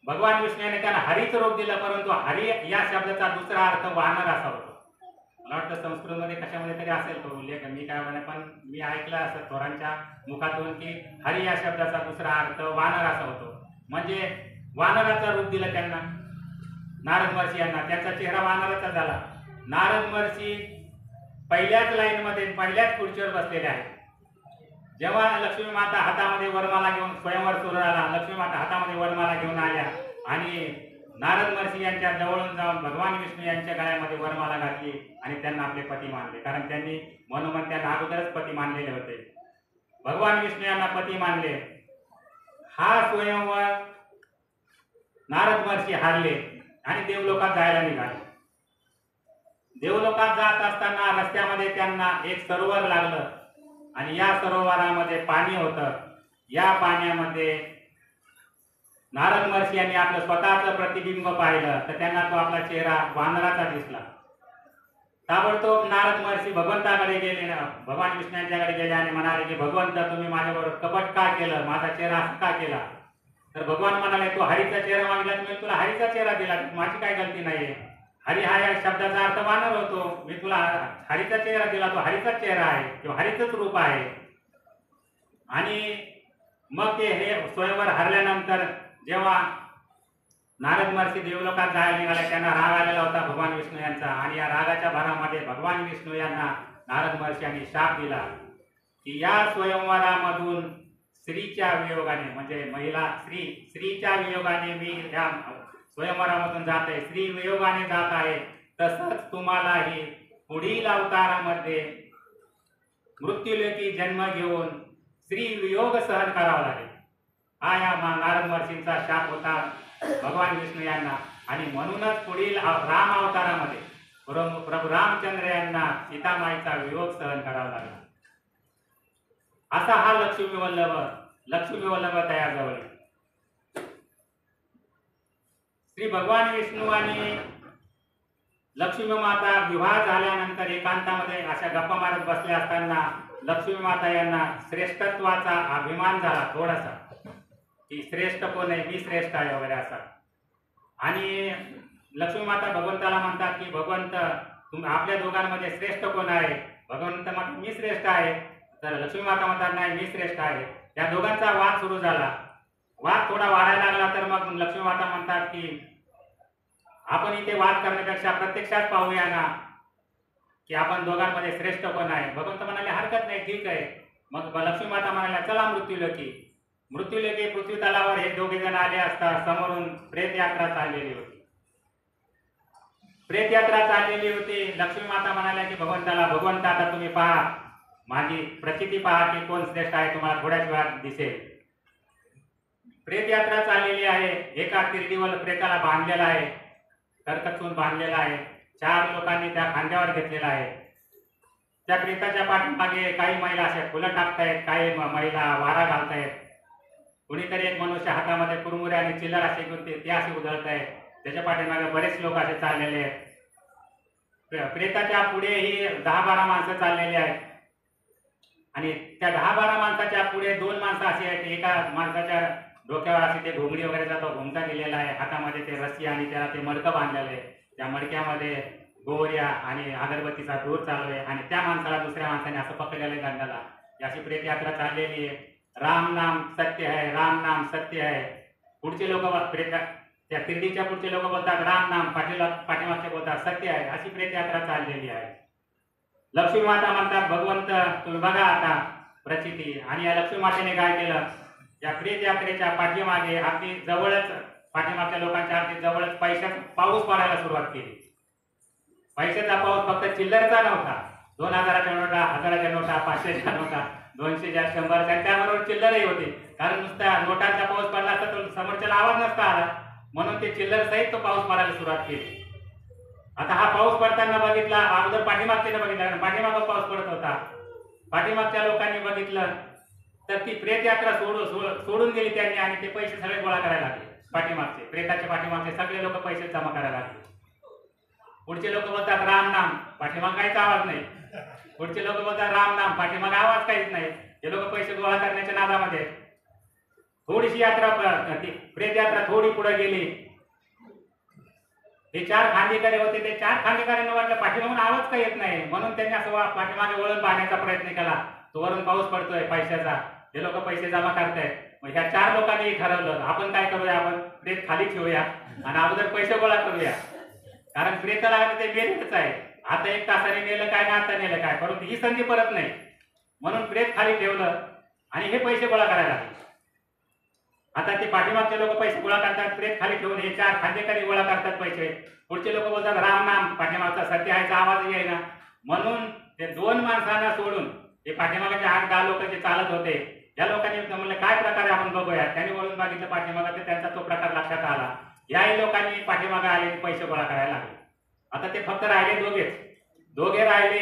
भगवान विष्णूने त्यांना हरीचं रूप दिलं, परंतु हरी या शब्दाचा दुसरा अर्थ वानर असा होतो. मला वाटतं संस्कृतमध्ये कशामध्ये तरी असेल तो उल्लेख, मी काय म्हणा, पण मी ऐकलं असं थोरांच्या मुखातून की हरी या शब्दाचा दुसरा अर्थ वानर असा होतो. म्हणजे वानराचं रूप दिलं त्यांना नारद महर्षी यांना. त्यांचा चेहरा वानराचा झाला. नारद महर्षी पहिल्याच लाईनमध्ये पहिल्याच खुर्चीवर बसलेले आहेत. जेव्हा लक्ष्मी माता हातामध्ये वरमाला घेऊन स्वयंवर सुरू झाला, लक्ष्मी माता हातामध्ये वरमाला घेऊन आल्या आणि नारद महर्षी यांच्या जवळून जाऊन भगवान विष्णू यांच्या गळ्यामध्ये वरमाला घातली आणि त्यांना आपले पती मानले. कारण त्यांनी मनोमन त्यांना अगोदरच पती मानलेले होते. भगवान विष्णू यांना पती मानले. हा स्वयंवर नारद महर्षी हारले आणि देवलोकात जायला निघाले. देवलोकात जात असताना रस्त्यामध्ये त्यांना एक सरोवर लागलं आणि या सरोवरामध्ये पाणी होतं. या पाण्यामध्ये नारद महर्षी यांनी आपलं स्वतःचं प्रतिबिंब पाहिलं तर त्यांना तो आपला चेहरा वानराचा दिसला. ताबडतोब नारद महर्षी भगवंताकडे गेले, भगवान विष्णू यांच्याकडे गेले आणि म्हणाले की भगवंत, तुम्ही माझ्याबरोबर कपट का केलं, माझा चेहरा असं का केला? तर भगवान म्हणाले, तू हरीचा चेहरा मागितला, मी तुला हरीचा चेहरा दिला, माझी काय गलती नाहीये. हरी हा या शब्दाचा अर्थ वानर होतो, मी तुला हरीचा चेहरा दिला, तो हरीचाच चेहरा आहे किंवा हरीचंच रूप आहे. आणि मग ते हे स्वयंवर हरल्यानंतर जेव्हा नारद महर्षी देवलोकात जायला निघाले, त्यांना राग आलेला होता भगवान विष्णू यांचा. आणि या रागाच्या भरामध्ये भगवान विष्णू यांना नारद महर्षी यांनी शाप दिला की या स्वयंवरामधून स्त्रीच्या वियोगाने, म्हणजे महिला स्त्रीच्या वियोगाने मी या स्वयंवरामधून जात आहे, स्त्री वियोगाने जात आहे, तसंच तुम्हालाही पुढील अवतारामध्ये मृत्यूलोकी जन्म घेऊन स्त्री वियोग सहन करावा लागेल. हा या नारद महर्षींचा शाप होता भगवान विष्णू यांना. आणि म्हणूनच पुढील राम अवतारामध्ये प्रभू रामचंद्र यांना सीतामाईचा वियोग सहन करावा लागला. असा हा लक्ष्मी वल्लभ तयार जवळ. श्री भगवान विष्णू आणि लक्ष्मी माता विवाह झाल्यानंतर एकांतामध्ये अशा गप्पा मारत बसले असताना लक्ष्मी माता यांना श्रेष्ठत्वाचा अभिमान झाला थोडासा, की श्रेष्ठ कोण आहे, मी श्रेष्ठ आहे वगैरे असा. आणि लक्ष्मी माता भगवंताला म्हणतात की भगवंत, आपल्या दोघांमध्ये श्रेष्ठ कोण आहे? भगवंत म्हणतात मी श्रेष्ठ आहे. तर लक्ष्मी माता म्हणतात नाही, मी श्रेष्ठ आहे. या दोघांचा वाद सुरू झाला. वाद थोडा वाढायला लागला तर मग लक्ष्मी माता म्हणतात की आपण इथे वाद करण्यापेक्षा प्रत्यक्षात पाहूया ना की आपण दोघांमध्ये श्रेष्ठ कोण आहे. भगवंत म्हणाले हरकत नाही, ठीक आहे. मग लक्ष्मी माता म्हणाल्या चला मृत्यूलोकी. पृथ्वी तलावर हे दोघे जण आले असता समोरून प्रेतयात्रा चाललेली होती. लक्ष्मी माता म्हणाल्या की भगवंताला, भगवंत आता तुम्ही पहा, माझी प्रचिती पहा की कोण श्रेष्ठ आहे, तुम्हाला थोड्याच वेळात दिसेल. प्रेतयात्रा चाललेली आहे. एका तिरडीवर प्रेताला बांधलेला आहे, करकचून बांधलेला आहे. 4 लोकांनी त्या खांद्यावर घेतलेला आहे. त्या प्रेताच्या पाठीमागे काही महिला अशा फुलं टाकतायत, काही महिला वारा घालतायत. कुणीतरी एक मनुष्य हातामध्ये कुरमुरे आणि चिल्लर असे घेऊन ते असे उधळत आहेत. त्याच्या पाठीमागे बरेच लोक असे चाललेले आहेत. प्रेताच्या पुढेही 10-12 माणसं चाललेली आहेत. आणि त्या 10-12 माणसाच्या पुढे 2 माणसं अशी आहेत. एका माणसाच्या डोक्यावर असे ते घोंगडी वगैरेचा तो घोंगटा दिलेला आहे, हातामध्ये ते रस्सी आणि त्याला ते मडकं बांधलेलं आहे. त्या मडक्यामध्ये गोवऱ्या आणि अगरबत्तीचा धूर चालू आहे. आणि त्या माणसाला दुसऱ्या माणसाने असं पकडलेलं आहे दंडाला. अशी प्रेतयात्रा चाललेली आहे. राम नाम सत्य है, राम नाम सत्य है. पुढचे लोक त्या तिरडीच्या पुढचे लोक बोलतात राम नाम, पाठीमागचे बोलतात सत्य आहे. अशी प्रेतयात्रा चाललेली आहे. लक्ष्मी माता म्हणतात भगवंत तुम्ही बघा आता प्रचिती. आणि या लक्ष्मी मातेने काय केलं, या प्रेतयात्रेच्या पाठीमागे अगदी जवळच, पाठीमागच्या लोकांच्या अगदी जवळच पैशाचा पाऊस पडायला सुरुवात केली. पैशाचा पाऊस फक्त चिल्लरचा नव्हता. 2000च्या नोटा, 1000च्या नोटा, 500च्या नोटा, 200च्या, 100च्या, त्याबरोबर चिल्लरही होती. कारण नुसत्या नोटांचा पाऊस पडला असता तर समोरच्याला आवाज नसता आला. म्हणून ते चिल्लर सहित तो पाऊस पडायला सुरुवात केली. आता हा पाऊस पडताना बघितला, अगोदर पाठीमागच्याने बघितला, पाठीमागं पाऊस पडत होता. पाठीमागच्या लोकांनी बघितलं तर ती प्रेतयात्रा सोडून गेली त्यांनी आणि ते पैसे सगळे गोळा करायला लागले. पाठीमागचे, प्रेताच्या पाठीमागचे सगळे लोक पैसे जमा करायला लागले. पुढचे लोक बोलतात राम नाम, पाठीमाग काहीच आवाज नाही. पुढचे लोक बोलतात राम नाम, पाठीमाग आवाज काहीच नाही. हे लोक पैसे गोळा करण्याच्या नादामध्ये. थोडीशी यात्रा, प्रेत यात्रा थोडी पुढे गेली. हे 4 खांदेकरी होते, ते 4 खांदेकऱ्यांना वाटलं पाठीमागून आवाज काही येत नाही, म्हणून त्यांनी असं पाठीमागे वळून पाहण्याचा प्रयत्न केला. तो वरून पाऊस पडतोय पैशाचा, हे लोक पैसे जमा करतायत. मग ह्या 4 लोकांनी ठरवलं आपण काय करूया, आपण प्रेत खाली ठेवूया आणि अगोदर पैसे गोळा करूया. कारण प्रेताला ते मेलेच आहे. आता 1 तासाने नेलं काय ना आता नेलं काय, परंतु ही संधी परत नाही, म्हणून प्रेत खाली ठेवलं आणि हे पैसे गोळा करायला लागले. आता ते पाठीमागचे लोक पैसे गोळा करतात, प्रेत खाली ठेवून हे 4 खांदेकरी गोळा करतात पैसे. पुढचे लोक बोलतात राम नाम, पाठीमागचा सत्याचा आवाज येईना, म्हणून ते 2 माणसांना सोडून ते पाठीमागाचे 8-10 लोक जे चालत होते, या लोकांनी म्हणलं काय प्रकारे आपण बघूया. त्यांनी वळून बघितलं पाठीमागाचे, त्यांचा तो प्रकार लक्षात आला. याही लोकांनी पाठीमागे आले पैसे गोळा करायला लागले. आता ते फक्त राहिले दोघे राहिले.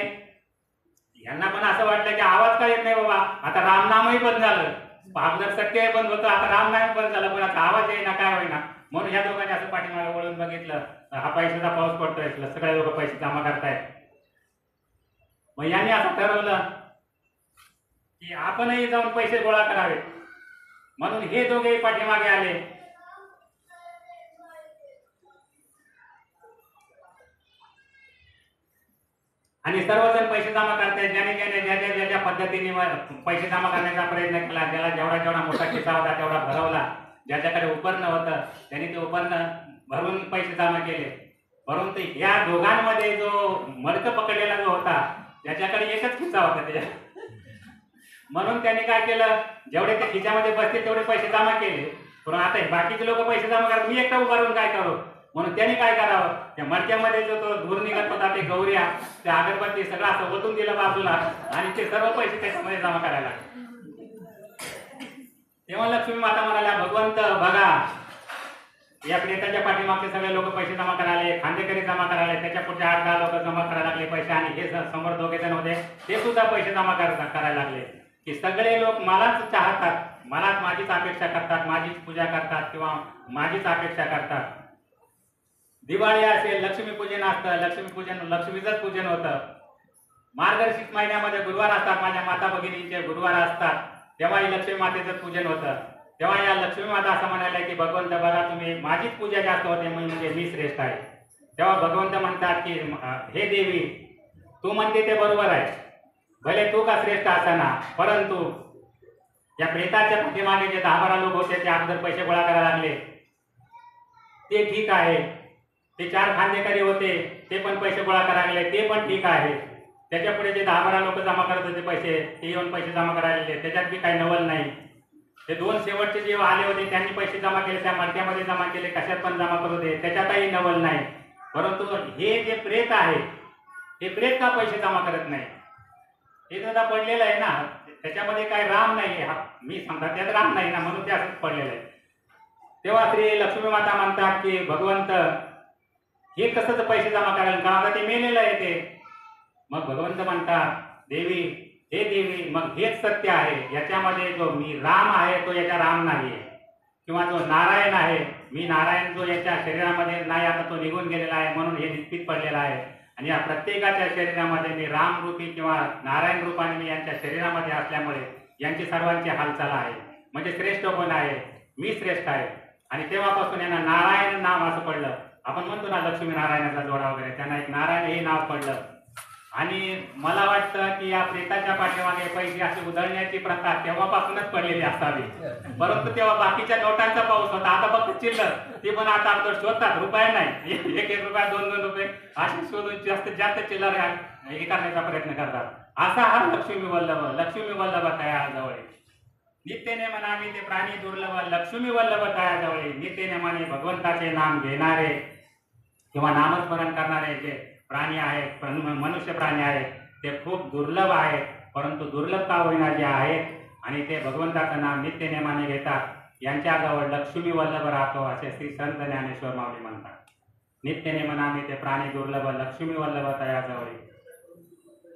यांना पण असं वाटलं की आवाज काय येत नाही बाबा, आता रामनामही बंद झालं. अगोदर सत्य बंद होतं, आता रामनाम बंद झालं, पण आता आवाज येईना काय होईना. म्हणून ह्या दोघांनी असं पाठीमागे वळून बघितलं, हा पैशाचा पाऊस पडतोय, सगळे लोक पैसे जमा करतायत. मग यांनी असं ठरवलं की आपणही जाऊन पैसे गोळा करावे, म्हणून हे दोघेही पाठीमागे आले. आणि सर्वजण पैसे जमा करतायत. ज्याच्या पद्धतीने पैसे जमा करण्याचा प्रयत्न केला, ज्याला जेवढा मोठा खिसा होता तेवढा भरवला. ज्याच्याकडे उपकरण होतं त्यांनी ते उपकरण भरून पैसे जमा केले. परंतु या दोघांमध्ये जो मडक पकडलेला जो होता त्याच्याकडे एकच खिसा होता त्याच्या, म्हणून त्यांनी काय केलं, जेवढे ते खिशामध्ये बसते तेवढे पैसे जमा केले. पण आता बाकीचे लोक पैसे जमा करतात, मी एकटा उभारून काय करू, म्हणून त्यांनी काय करावं, त्या मडक्यामध्ये जो तो धूर निघत होता, ते गौऱ्या, त्या अगरबत्ती सगळं असं ओतून दिलं बाजूला आणि ते सर्व पैसे त्याच्यामध्ये जमा करायला लागले. तेव्हा लक्ष्मी माता म्हणाल्या, भगवंत बघा, या प्रेताच्या पाठीमागचे सगळे लोक पैसे जमा करायला, खांदेकरी जमा करायला, त्याच्या पुढचे 8-10 लोक जमा करायला लागले पैसे, आणि हे समोर 2 जण होते ते सुद्धा पैसे जमा करायला लागले. की सगळे लोक मलाच चाहतात, मलाच माझीच अपेक्षा करतात, माझीच पूजा करतात किंवा माझीच अपेक्षा करतात. दिवाळी असेल, लक्ष्मीपूजन असतं, लक्ष्मीचंच पूजन होतं. मार्गशीर्ष महिन्यामध्ये गुरुवार असतात, माझ्या माता भगिनींचे गुरुवार असतात, तेव्हाही लक्ष्मी मातेचं पूजन होतं. तेव्हा या लक्ष्मी माता असं म्हणाल्या की भगवंत बघा, तुम्ही माझीच पूजा जास्त होते म्हणजे मी श्रेष्ठ आहे. तेव्हा भगवंत म्हणतात की हे देवी, तू म्हणते ते बरोबर आहे, भले तू का श्रेष्ठ असाना, परंतु या प्रेताच्या पाठीमागे जे 10-12 लोक होते ते अगोदर पैसे गोळा करायला लागले, ते ठीक आहे. ते 4 खांदेकरी होते ते पण पैसे गोळा करायला लागले, ते पण ठीक आहे. त्याच्या पुढे जे 10-12 लोक जमा करत होते पैसे, ते येऊन पैसे जमा करायला लागले, त्याच्यात बी काही नवल नाही. ते 2 शेवटचे जे आले होते त्यांनी पैसे जमा केले, त्या मडक्यामध्ये जमा केले, कशात पण जमा करू दे, त्याच्यातही नवल नाही. परंतु हे जे प्रेत आहे, हे प्रेत का पैसे जमा करत नाही, हे सुद्धा पडलेलं आहे ना, त्याच्यामध्ये काय राम नाही आहे, मी सांगतात त्यात राम नाही ना, म्हणून ते असंच पडलेलं आहे. तेव्हा श्री लक्ष्मी माता म्हणतात की भगवंत, हे कसं पैसे जमा करायला, कारण आता ते मेलेलं आहे ते. मग भगवंत म्हणतात, देवी, हे देवी, मग हेच सत्य आहे, याच्यामध्ये जो मी राम आहे तो याच्या राम नाही आहे, किंवा जो नारायण आहे, मी नारायण जो याच्या शरीरामध्ये नाही, आता तो निघून गेलेला आहे, म्हणून हे निश्चित पडलेलं आहे. आणि या प्रत्येकाच्या शरीरामध्ये मी राम रूपी किंवा नारायण रूपाने मी यांच्या शरीरामध्ये असल्यामुळे यांची सर्वांची हालचाल आहे. म्हणजे श्रेष्ठ कोण आहे, मी श्रेष्ठ आहे. आणि तेव्हापासून यांना नारायण नाव असं पडलं. आपण म्हणतो ना लक्ष्मी नारायणाचा जोडा वगैरे, त्यांना एक नारायण हे नाव पडलं. आणि मला वाटतं की या प्रेताच्या पाठीमागे पैसे असे उधळण्याची प्रथा तेव्हापासूनच पडलेली असावी, परंतु तेव्हा बाकीच्या नोटांचा पाऊस होता. आता फक्त चिल्लर, ती पण आता अगोदर शोधतात, रुपये नाही, 1-1 रुपया 2-2 रुपये असे शोधून जास्तीत जास्त चिल्लर हे करण्याचा प्रयत्न करतात. असा हा लक्ष्मी वल्लभ तयाजवळ नित्यने म्हणावी ते प्राणी दुर्लभ, लक्ष्मी वल्लभ तयाजवळ नित्यने म्हणे भगवंताचे नाम घेणारे किंवा नामस्मरण करणारे जे प्राणी आहेत, मनुष्य प्राणी आहेत, ते खूप दुर्लभ आहेत. परंतु दुर्लभ का होईना जे आहेत आणि ते भगवंताचं नाम नित्य नेमाने घेतात, यांच्याजवळ लक्ष्मी वल्लभ राहतो, असे श्री संत ज्ञानेश्वर माऊली म्हणतात. नित्य नेमनामे ते प्राणी दुर्लभ, लक्ष्मी वल्लभ तयाजवळ.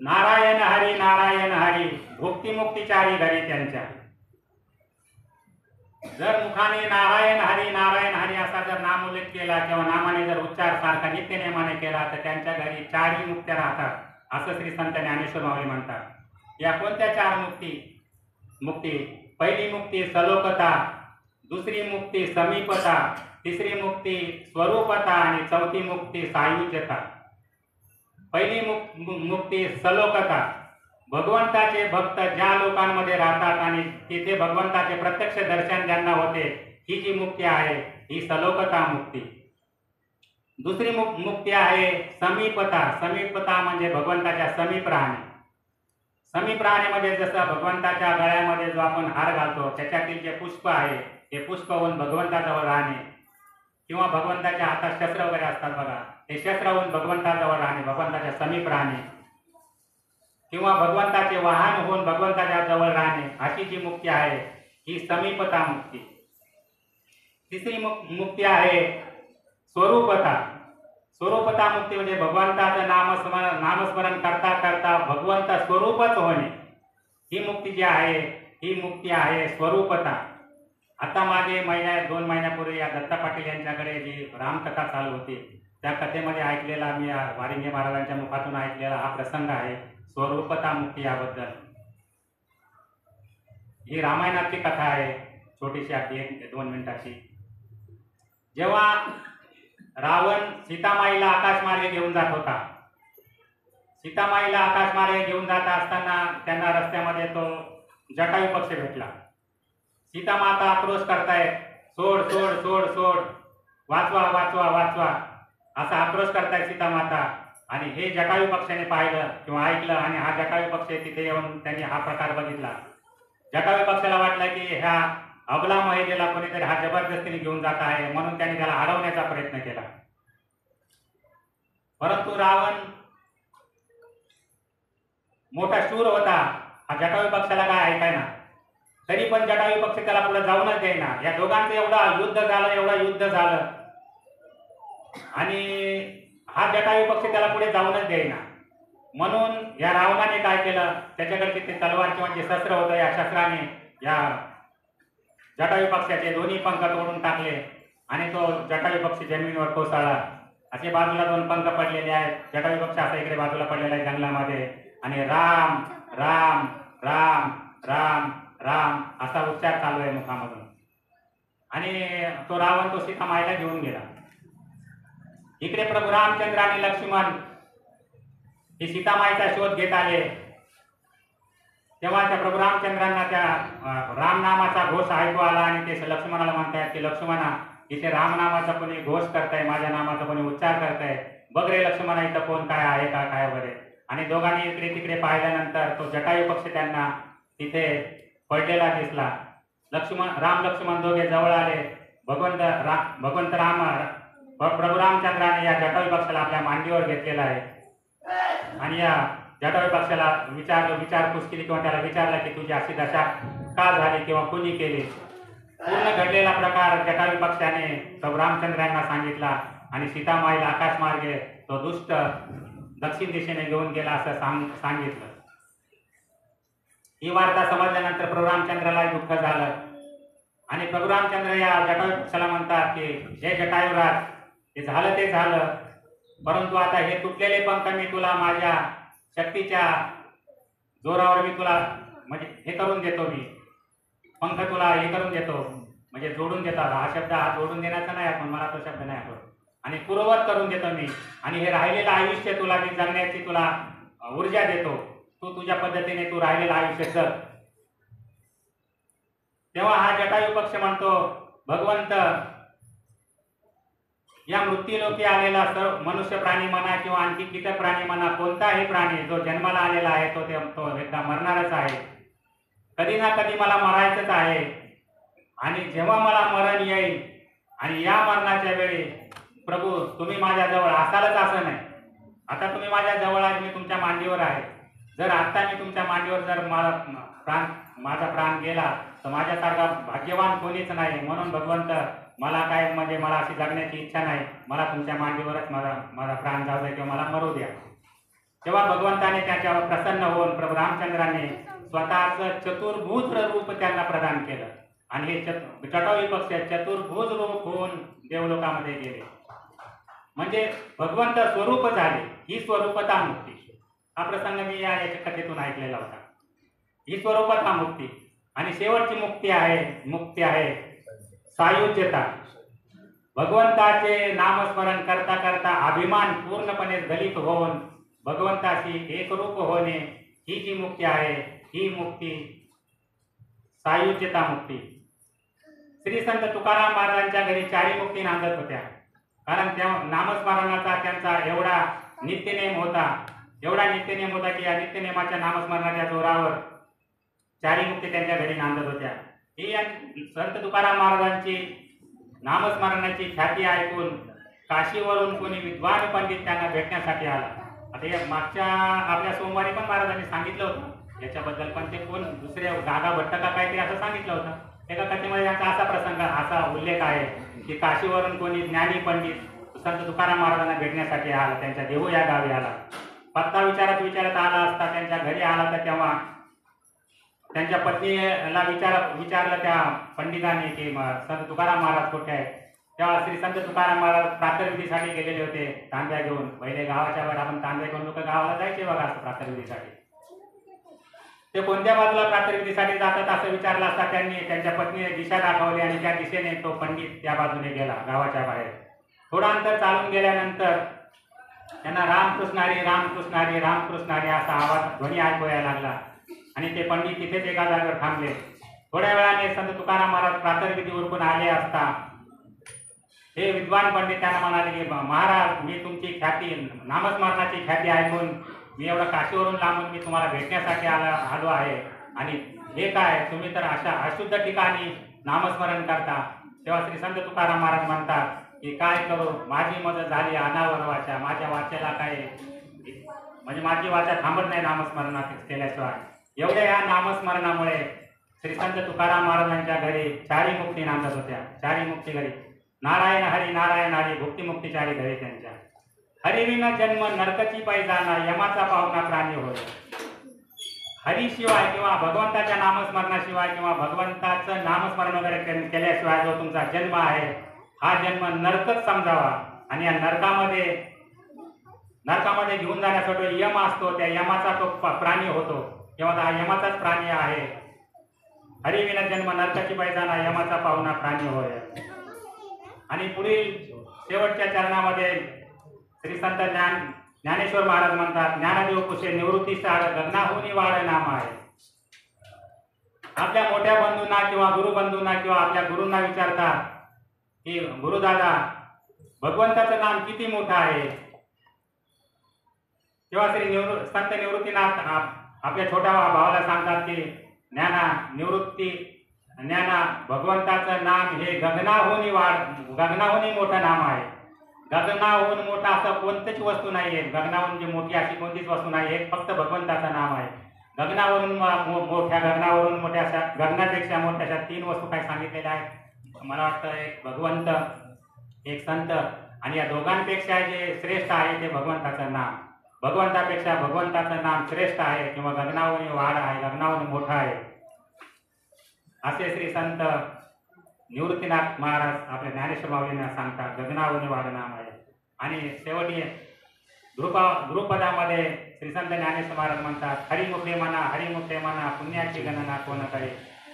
नारायण हरी नारायण हरी, भुक्ती मुक्ती चारी घरी त्यांच्या. जर मुखाने नारायण हरी असा जर नामोल्लेख केला किंवा नामाने जर उच्चार सारखा नित्यनेमाने केला तर त्यांच्या घरी चारही मुक्त्या राहतात असं श्री संत ज्ञानेश्वर माऊली म्हणतात। या कोणत्या चार मुक्ती? पहिली मुक्ती सलोकता, दुसरी मुक्ती समीपता, तिसरी मुक्ती स्वरूपता आणि चौथी मुक्ती सायुज्यता। पहिली मुक्ती सलोकता, भगवंताचे भक्त ज्या लोकांमध्ये राहतात आणि तिथे भगवंताचे प्रत्यक्ष दर्शन ज्यांना होते, ही जी मुक्ती आहे ही सलोकता मुक्ती। दुसरी मुक्ती आहे समीपता। समीपता म्हणजे भगवंताच्या समीप राहणे। समीप राहण्यामध्ये जसं भगवंताच्या गळ्यामध्ये जो आपण हार घालतो त्याच्यातील जे पुष्प आहे ते पुष्प होऊन भगवंताजवळ राहणे, किंवा भगवंताच्या हातात शस्त्र वगैरे असतात बघा, ते शस्त्र होऊन भगवंताजवळ राहणे, भगवंताच्या समीप राहणे, किंवा भगवंताचे वाहन होऊन भगवंताच्या जवळ राहणे, अशी जी मुक्ती आहे ही समीपता मुक्ती। तिसरी मुक्ती आहे स्वरूपता। स्वरूपता मुक्ती म्हणजे भगवंताचं नामस्मरण करता करता भगवंत स्वरूपच होणे, ही मुक्ती जी आहे ही मुक्ती आहे स्वरूपता। आता मागे 2 महिन्यापूर्वी या दत्ता पाटील यांच्याकडे जी रामकथा चालू होती त्या कथेमध्ये ऐकलेला मी वारिंगे महाराजांच्या मुखातून ऐकलेला हा प्रसंग आहे स्वरूपता मुक्ती याबद्दल। ही रामायणाची कथा आहे, छोटीशी अगदी 1-2 मिनिटाची। जेव्हा रावण सीतामाईला आकाशमार्गे घेऊन जात होता, सीतामाईला आकाशमार्गे घेऊन जात असताना त्यांना रस्त्यामध्ये तो जटायू पक्षी भेटला। सीतामाता आक्रोश करतायत, सोड सोड सोड सोड, वाचवा वाचवा वाचवा असा आक्रोश करतायत सीतामाता। आणि हे जटायू पक्षाने पाहिलं किंवा ऐकलं आणि हा जटायू पक्षी तिथे येऊन त्यांनी हा प्रकार बघितला। जटायू पक्षाला वाटलं की ह्या अबला महिलेला कोणीतरी हा जबरदस्तीने घेऊन जात आहे, म्हणून त्यांनी त्याला अडवण्याचा प्रयत्न केला। परंतु रावण मोठा शूर होता, हा जटायू पक्षाला काय ऐकायना, तरी पण जटायू पक्षी त्याला पुढे जाऊनच देईना। या दोघांचं एवढं युद्ध झालं आणि हा जटायू पक्षी त्याला पुढे जाऊनच देईना। म्हणून या रावणाने काय केलं, त्याच्याकडे ते तलवार किंवा जे शस्त्र होतं या शस्त्राने या जटायू पक्षाचे दोन्ही पंख तोडून टाकले आणि तो जटायू पक्षी जमिनीवर कोसळला। असे बाजूला 2 पंख पडलेले आहेत, जटायू पक्षी असा इकडे बाजूला पडलेला आहे जंगलामध्ये, आणि राम राम राम राम राम असा उच्चार चालू आहे मुखामधून। आणि तो रावण तो सीतामाईला घेऊन गेला। इकडे प्रभू रामचंद्र आणि लक्ष्मण हे सीतामाईचा शोध घेत आले, तेव्हा त्या प्रभू रामचंद्रांना त्या रामनामाचा घोष ऐकू आला आणि ते लक्ष्मणाला म्हणतायत की लक्ष्मणा, इथे रामनामाचा कोणी घोष करताय, माझ्या नामाचा कोणी उच्चार करताय, बघ रे लक्ष्मणा इथं कोण काय आहे का काय वगैरे। आणि दोघांनी इकडे तिकडे पाहिल्यानंतर तो जटायू पक्षी त्यांना तिथे पडलेला दिसला। राम लक्ष्मण दोघे जवळ आले। भगवंत राम प्रभू रामचंद्राने या जटायू पक्षाला आपल्या मांडीवर घेतलेला आहे आणि या जटायू पक्षाला विचारपूस केली किंवा त्याला विचारलं की तुझी अशी दशा का झाली किंवा कुणी केली। पूर्ण घडलेला प्रकार जटायू पक्षाने प्रभू रामचंद्रांना सांगितला आणि सीतामाईला आकाशमार्गे तो दुष्ट दक्षिण दिशेने घेऊन गेला असं सांगितलं। ही वार्ता समजल्यानंतर प्रभू रामचंद्राला दुःख झालं आणि प्रभू रामचंद्र या जटायू पक्षाला म्हणतात की हे जटायूराज, हे झालं ते झालं, परंतु आता हे तुटलेले पंख मी तुला माझ्या शक्तीच्या जोरावर मी तुला म्हणजे हे करून देतो, मी पंख तुला हे करून देतो, म्हणजे जोडून देतो। हा शब्द हा जोडून देण्याचा नाही आपण, मला तो शब्द नाही आठवत, आणि पूर्ववत करून देतो मी, आणि हे राहिलेलं आयुष्य तुला मी जगण्याची तुला ऊर्जा देतो, तू तुझ्या पद्धतीने तू राहिलेलं आयुष्य जग। तेव्हा हा जटायू पक्ष म्हणतो, भगवंत, या मृत्यूलोकी आलेला सर्व मनुष्य प्राणी म्हणा किंवा आणखी कीटक प्राणी म्हणा, कोणताही प्राणी जो जन्माला आलेला आहे तो एकदा मरणारच आहे, कधी ना कधी मला मरायचंच आहे, आणि जेव्हा मला मरण येईल आणि या मरणाच्या वेळी प्रभू तुम्ही माझ्याजवळ असालच असं नाही, आता तुम्ही माझ्या जवळ आहे, मी तुमच्या मांडीवर आहे, जर आता मी तुमच्या मांडीवर जर माझा प्राण गेला तर माझ्यासारखा भाग्यवान कोणीच नाही, म्हणून भगवंत मला काय म्हणजे मला अशी जगण्याची इच्छा नाही, मला तुमच्या मांडीवरच माझा प्राण जाऊ द्या किंवा मला मरू द्या। तेव्हा भगवंताने त्याच्यावर प्रसन्न होऊन प्रभू रामचंद्राने स्वतःचं चतुर्भुज रूप त्यांना प्रदान केलं आणि हे चटावी पक्ष चतुर्भुज रूप होऊन देवलोकामध्ये गेले. म्हणजे भगवंत स्वरूप झाले. ही स्वरूपता मुक्ती. हा प्रसंग मी याच्या कथेतून ऐकलेला होता. ही स्वरूपता मुक्ती. आणि शेवटची मुक्ती आहे सायुज्यता. भगवंताचे नामस्मरण करता करता अभिमान पूर्णपणे दलित होऊन भगवंताशी एकरूप होणे, ही जी मुक्ती आहे, ही मुक्ती सायुज्यता मुक्ती. श्री संत तुकाराम महाराजांच्या घरी चारी मुक्ती नांदत होत्या. कारण त्या नामस्मरणाचा त्यांचा एवढा नित्यनेम होता की या नित्यनेमाच्या नामस्मरणाच्या जोरावर चारी मुक्ती त्यांच्या घरी नांदत होत्या. ही संत तुकाराम महाराजांची नामस्मरणाची ख्याती ऐकून काशीवरून कोणी विद्वान पंडित त्यांना भेटण्यासाठी आला. आता या मागच्या आपल्या सोमवारी पण महाराजांनी सांगितलं होतं याच्याबद्दल, पण ते कोण दुसरे गागा भट्ट का काहीतरी असं सांगितलं होतं. एका कथेमध्ये त्यांचा असा प्रसंग, असा उल्लेख आहे की काशीवरून कोणी ज्ञानी पंडित संत तुकाराम महाराजांना भेटण्यासाठी आला. त्यांच्या देहू या गावी आला. पत्ता विचारत आला असता त्यांच्या घरी आला तर तेव्हा त्यांच्या पत्नीला विचारलं त्या पंडितांनी की संत तुकाराम महाराज कुठे आहेत. तेव्हा श्री संत तुकाराम महाराज प्रातर्विधीसाठी गेलेले होते तांब्या घेऊन. पहिले गावाच्या वर आपण तांब्या घेऊन लोक गावाला जायचे बघा असं प्रातर्विधीसाठी. ते कोणत्या बाजूला प्रातर्विधीसाठी जातात असं विचारलं असता त्यांनी त्यांच्या पत्नीने दिशा दाखवली आणि त्या दिशेने तो पंडित त्या बाजूने गेला गावाच्या बाहेर. थोडं अंतर चालून गेल्यानंतर त्यांना रामकृष्ण हरी असा आवाज ध्वनी ऐकू यायला लागला आणि ते पंडित तिथेच एका जागेवर थांबले. थोड्या वेळाने संत तुकाराम महाराज प्रातर्विधी उरकून आले असता हे विद्वान पंडित त्यांना म्हणाले की महाराज, मी तुमची ख्याती, नामस्मरणाची ख्याती ऐकून मी एवढं काशीवरून लांबून मी तुम्हाला भेटण्यासाठी आलो आहे. आणि हे काय, तुम्ही तर अशा अशुद्ध ठिकाणी नामस्मरण करता. तेव्हा श्री संत तुकाराम महाराज म्हणतात की काय करू, माझी मदत झाली अनावर वाचा. माझ्या वाचेला काय म्हणजे माझी वाचा थांबत नाही नामस्मरणात केल्याशिवाय. एवढ्या या नामस्मरणामुळे श्री संत तुकाराम महाराजांच्या घरी चारी मुक्ती नांदत होत्या. चारी मुक्ती घरी नारायण हरी भुक्ती चारी घरी त्यांच्या. हरिविना जन्म नरकची पैजाना, यमाचा पावना प्राणी होय. हरीशिवाय किंवा भगवंताच्या नामस्मरणाशिवाय किंवा भगवंताचं नामस्मरण वगैरे केल्याशिवाय जो तुमचा जन्म आहे हा जन्म नरकच समजावा. आणि या नरकामध्ये घेऊन जाण्यासाठी यम असतो. त्या यमाचा तो प्राणी होतो किंवा हा यमाचाच प्राणी आहे. हरिविना जन्म नरकाची पैजाना, यमाचा पाहुणा प्राणी होय. आणि पुढील शेवटच्या चरणामध्ये श्री संत ज्ञानेश्वर महाराज म्हणतात, ज्ञानदेव कुशे निवृत्ती सार गगनाहुनी वाढ नाम आहे. आपल्या मोठ्या बंधूंना किंवा गुरुबंधूंना किंवा आपल्या गुरूंना विचारतात की गुरुदादा, भगवंताचं नाम किती मोठं आहे. तेव्हा श्री संत निवृत्तीनाथ आपल्या छोट्या भावाला सांगतात की ज्ञाना भगवंताचं नाम हे गगनाहून मोठं नाम आहे. गगनाहून मोठं असं कोणतीच वस्तू नाही आहे. गगनाहून जी मोठी अशी कोणतीच वस्तू नाही आहे, फक्त भगवंताचं नाम आहे. गगनावरून मोठ्या गगनापेक्षा मोठ्या अशा 3 वस्तू काही सांगितलेल्या आहेत. मला वाटतं एक भगवंत, एक संत, आणि या दोघांपेक्षा जे श्रेष्ठ आहे ते भगवंताचं नाम. भगवंतापेक्षा भगवंताचं नाम श्रेष्ठ आहे किंवा गगनाहून वाढ आहे, गगनाहून मोठा आहे, असे श्री संत निवृत्तीनाथ महाराज आपल्या ज्ञानेश्वर माऊलींना सांगतात. गगनाहून वाढ नाम आहे. आणि शेवटी ध्रुपदामध्ये श्री संत ज्ञानेश्वर महाराज म्हणतात, हरिमुखे म्हणा पुण्याची गणना कोण करे.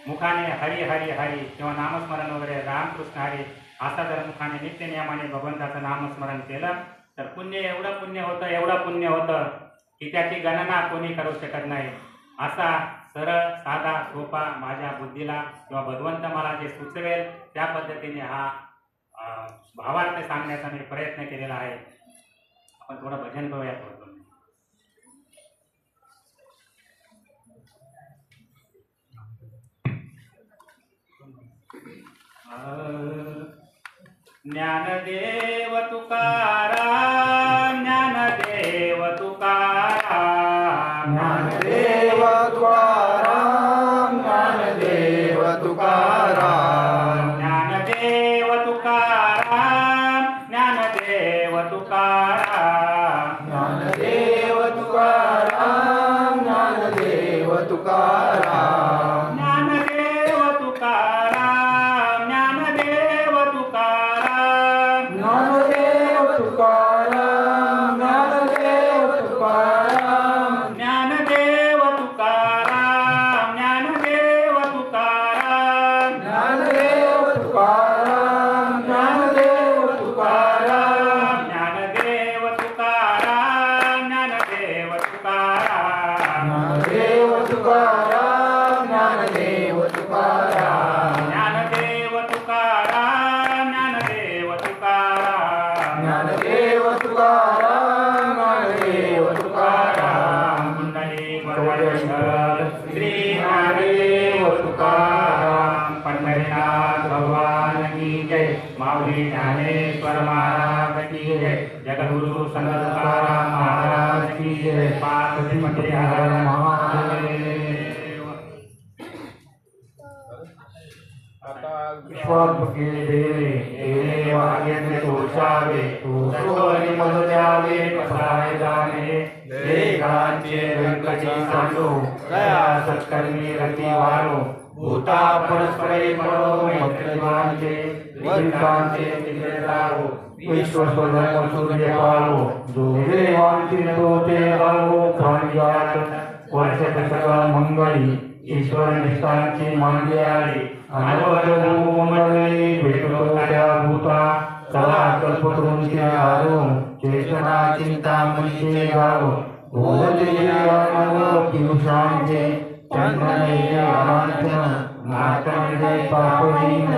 मुखाने हरी हरी हरी किंवा नामस्मरण वगैरे रामकृष्ण हरी असा जर मुखाने नित्य नियमाने भगवंताचं नामस्मरण केलं तर एवढं पुण्य होतं की त्याची गणना कोणी करू शकत नाही. असा सरळ साधा सोपा माझ्या बुद्धीला किंवा भगवंत मला जे सुचवेल त्या पद्धतीने हा भावार्थ सांगण्याचा मी प्रयत्न केलेला आहे. आपण थोडं भजन करूयात होतो. ज्ञानदेव तुकाराम, ज्ञानदेव तुकाराम, ज्ञानदेव तुकाराम, ज्ञानदेव तुकाराम, ज्ञानदेव तुकाराम, ज्ञानदेव तुकाराम, ज्ञानदेव तुकाराम, ज्ञानदेव तुकाराम, ज्ञानदेव तुकाराम, विश्वात्मके देवे तेने वाग्यज्ञ तोषावे तू सोहरी मज द्यावे कसाय जाणे लेखांचे व्यंकटी सांडू दया सत्कर्मी रती वाढो भूता परस्परे पडो मैत्रिवांचे विद्वांचे तिथे जावो विश्वस्वधर्म सूर्य पालो जो देवांची तो ते गावो प्राणियात वर्ष सगळा मंगळी ईश्वर निष्ठांची मांडली आली अनवट मंगळे भेटलो त्या भूता चला कल्पतरूंचे आरो चेतना चिंता म्हणजे गाव भोजले आनंद पियुषांचे चंदने अनंत मातंडे पापहीन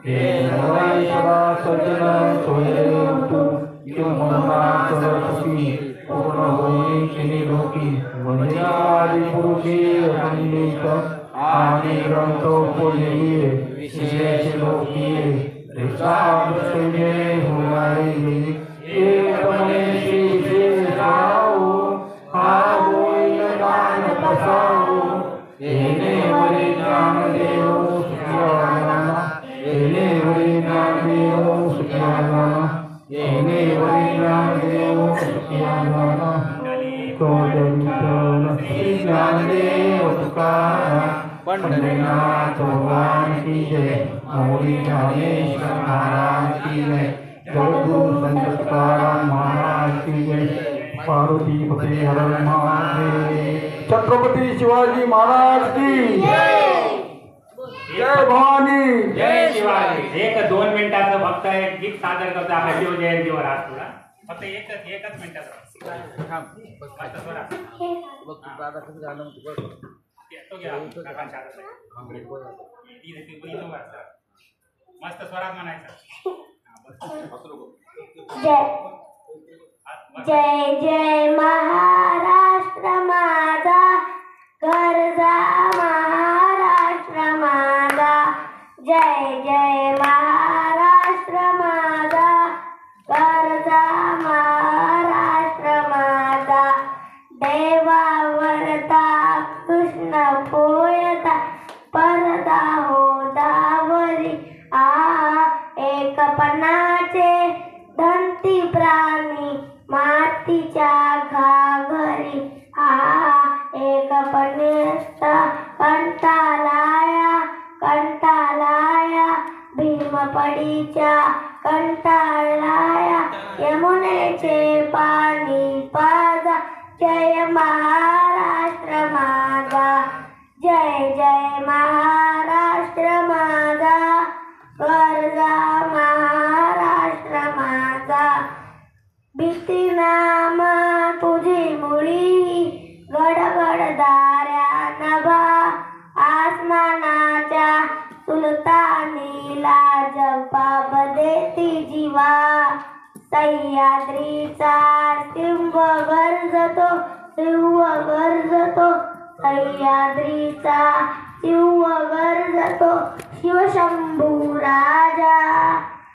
हे सर्वेश्वरा सज्जन सोयरेतु किंवा सरस्वती पूर्ण होई चिनी लोकी वंद्यादी पुरुषी अखंडित आणि ग्रंथोपयोगी विशेष लोकी ऋषाभिषेके होणारे एकमने श्री शेषाऊ हा होईल दान पसाऊ येणे वरी ज्ञानदेव सुखियाना येणे वरी ज्ञानदेव सुखियाना येणे वरी ज्ञानदेव सुखियाना तो दंतन श्री ज्ञानदेव तुकाराम पंढरीनाथ भगवान की जय मौली ज्ञानेश्वर महाराज की जय जगद्गुरु संत तुकाराम महाराज की जय पार्वती पते हर महादेव छत्रपति शिवाजी महाराज की जय भवानी जय शिवाजी. एक 2 मिनिटाचं फक्त एक गीत सादर करतो आपल्या शिवजयंतीवर आज तुला फक्त एकच मिनिटाचं मस्त स्वरात म्हणायचं. जय जय महाराष्ट्र माझा गरजा महाराष्ट्र माझा जय जय महाराष्ट्र माझा गरजा महाराष्ट्र माझा देवावरता कृष्ण पोयता परदा होदावरी एकपणाचे धंती प्राणी मातीच्या घागरी एकपणेचा कंटाळाया भीमपडीच्या कंटाळाया यमुनेचे पाणी पाजा जय महाराष्ट्र माझा जय जय महाराष्ट्र माझा गरजा महाराष्ट्र माझा भीती नाम तुझी मुळी गडगड दाऱ्या नभा आसमानाच्या सुलतानीला जबाब देती जीवा सह्याद्रीचा सिंह गरजतो सह्याद्रीचा सिंह गरजतो शिवशंभू राजा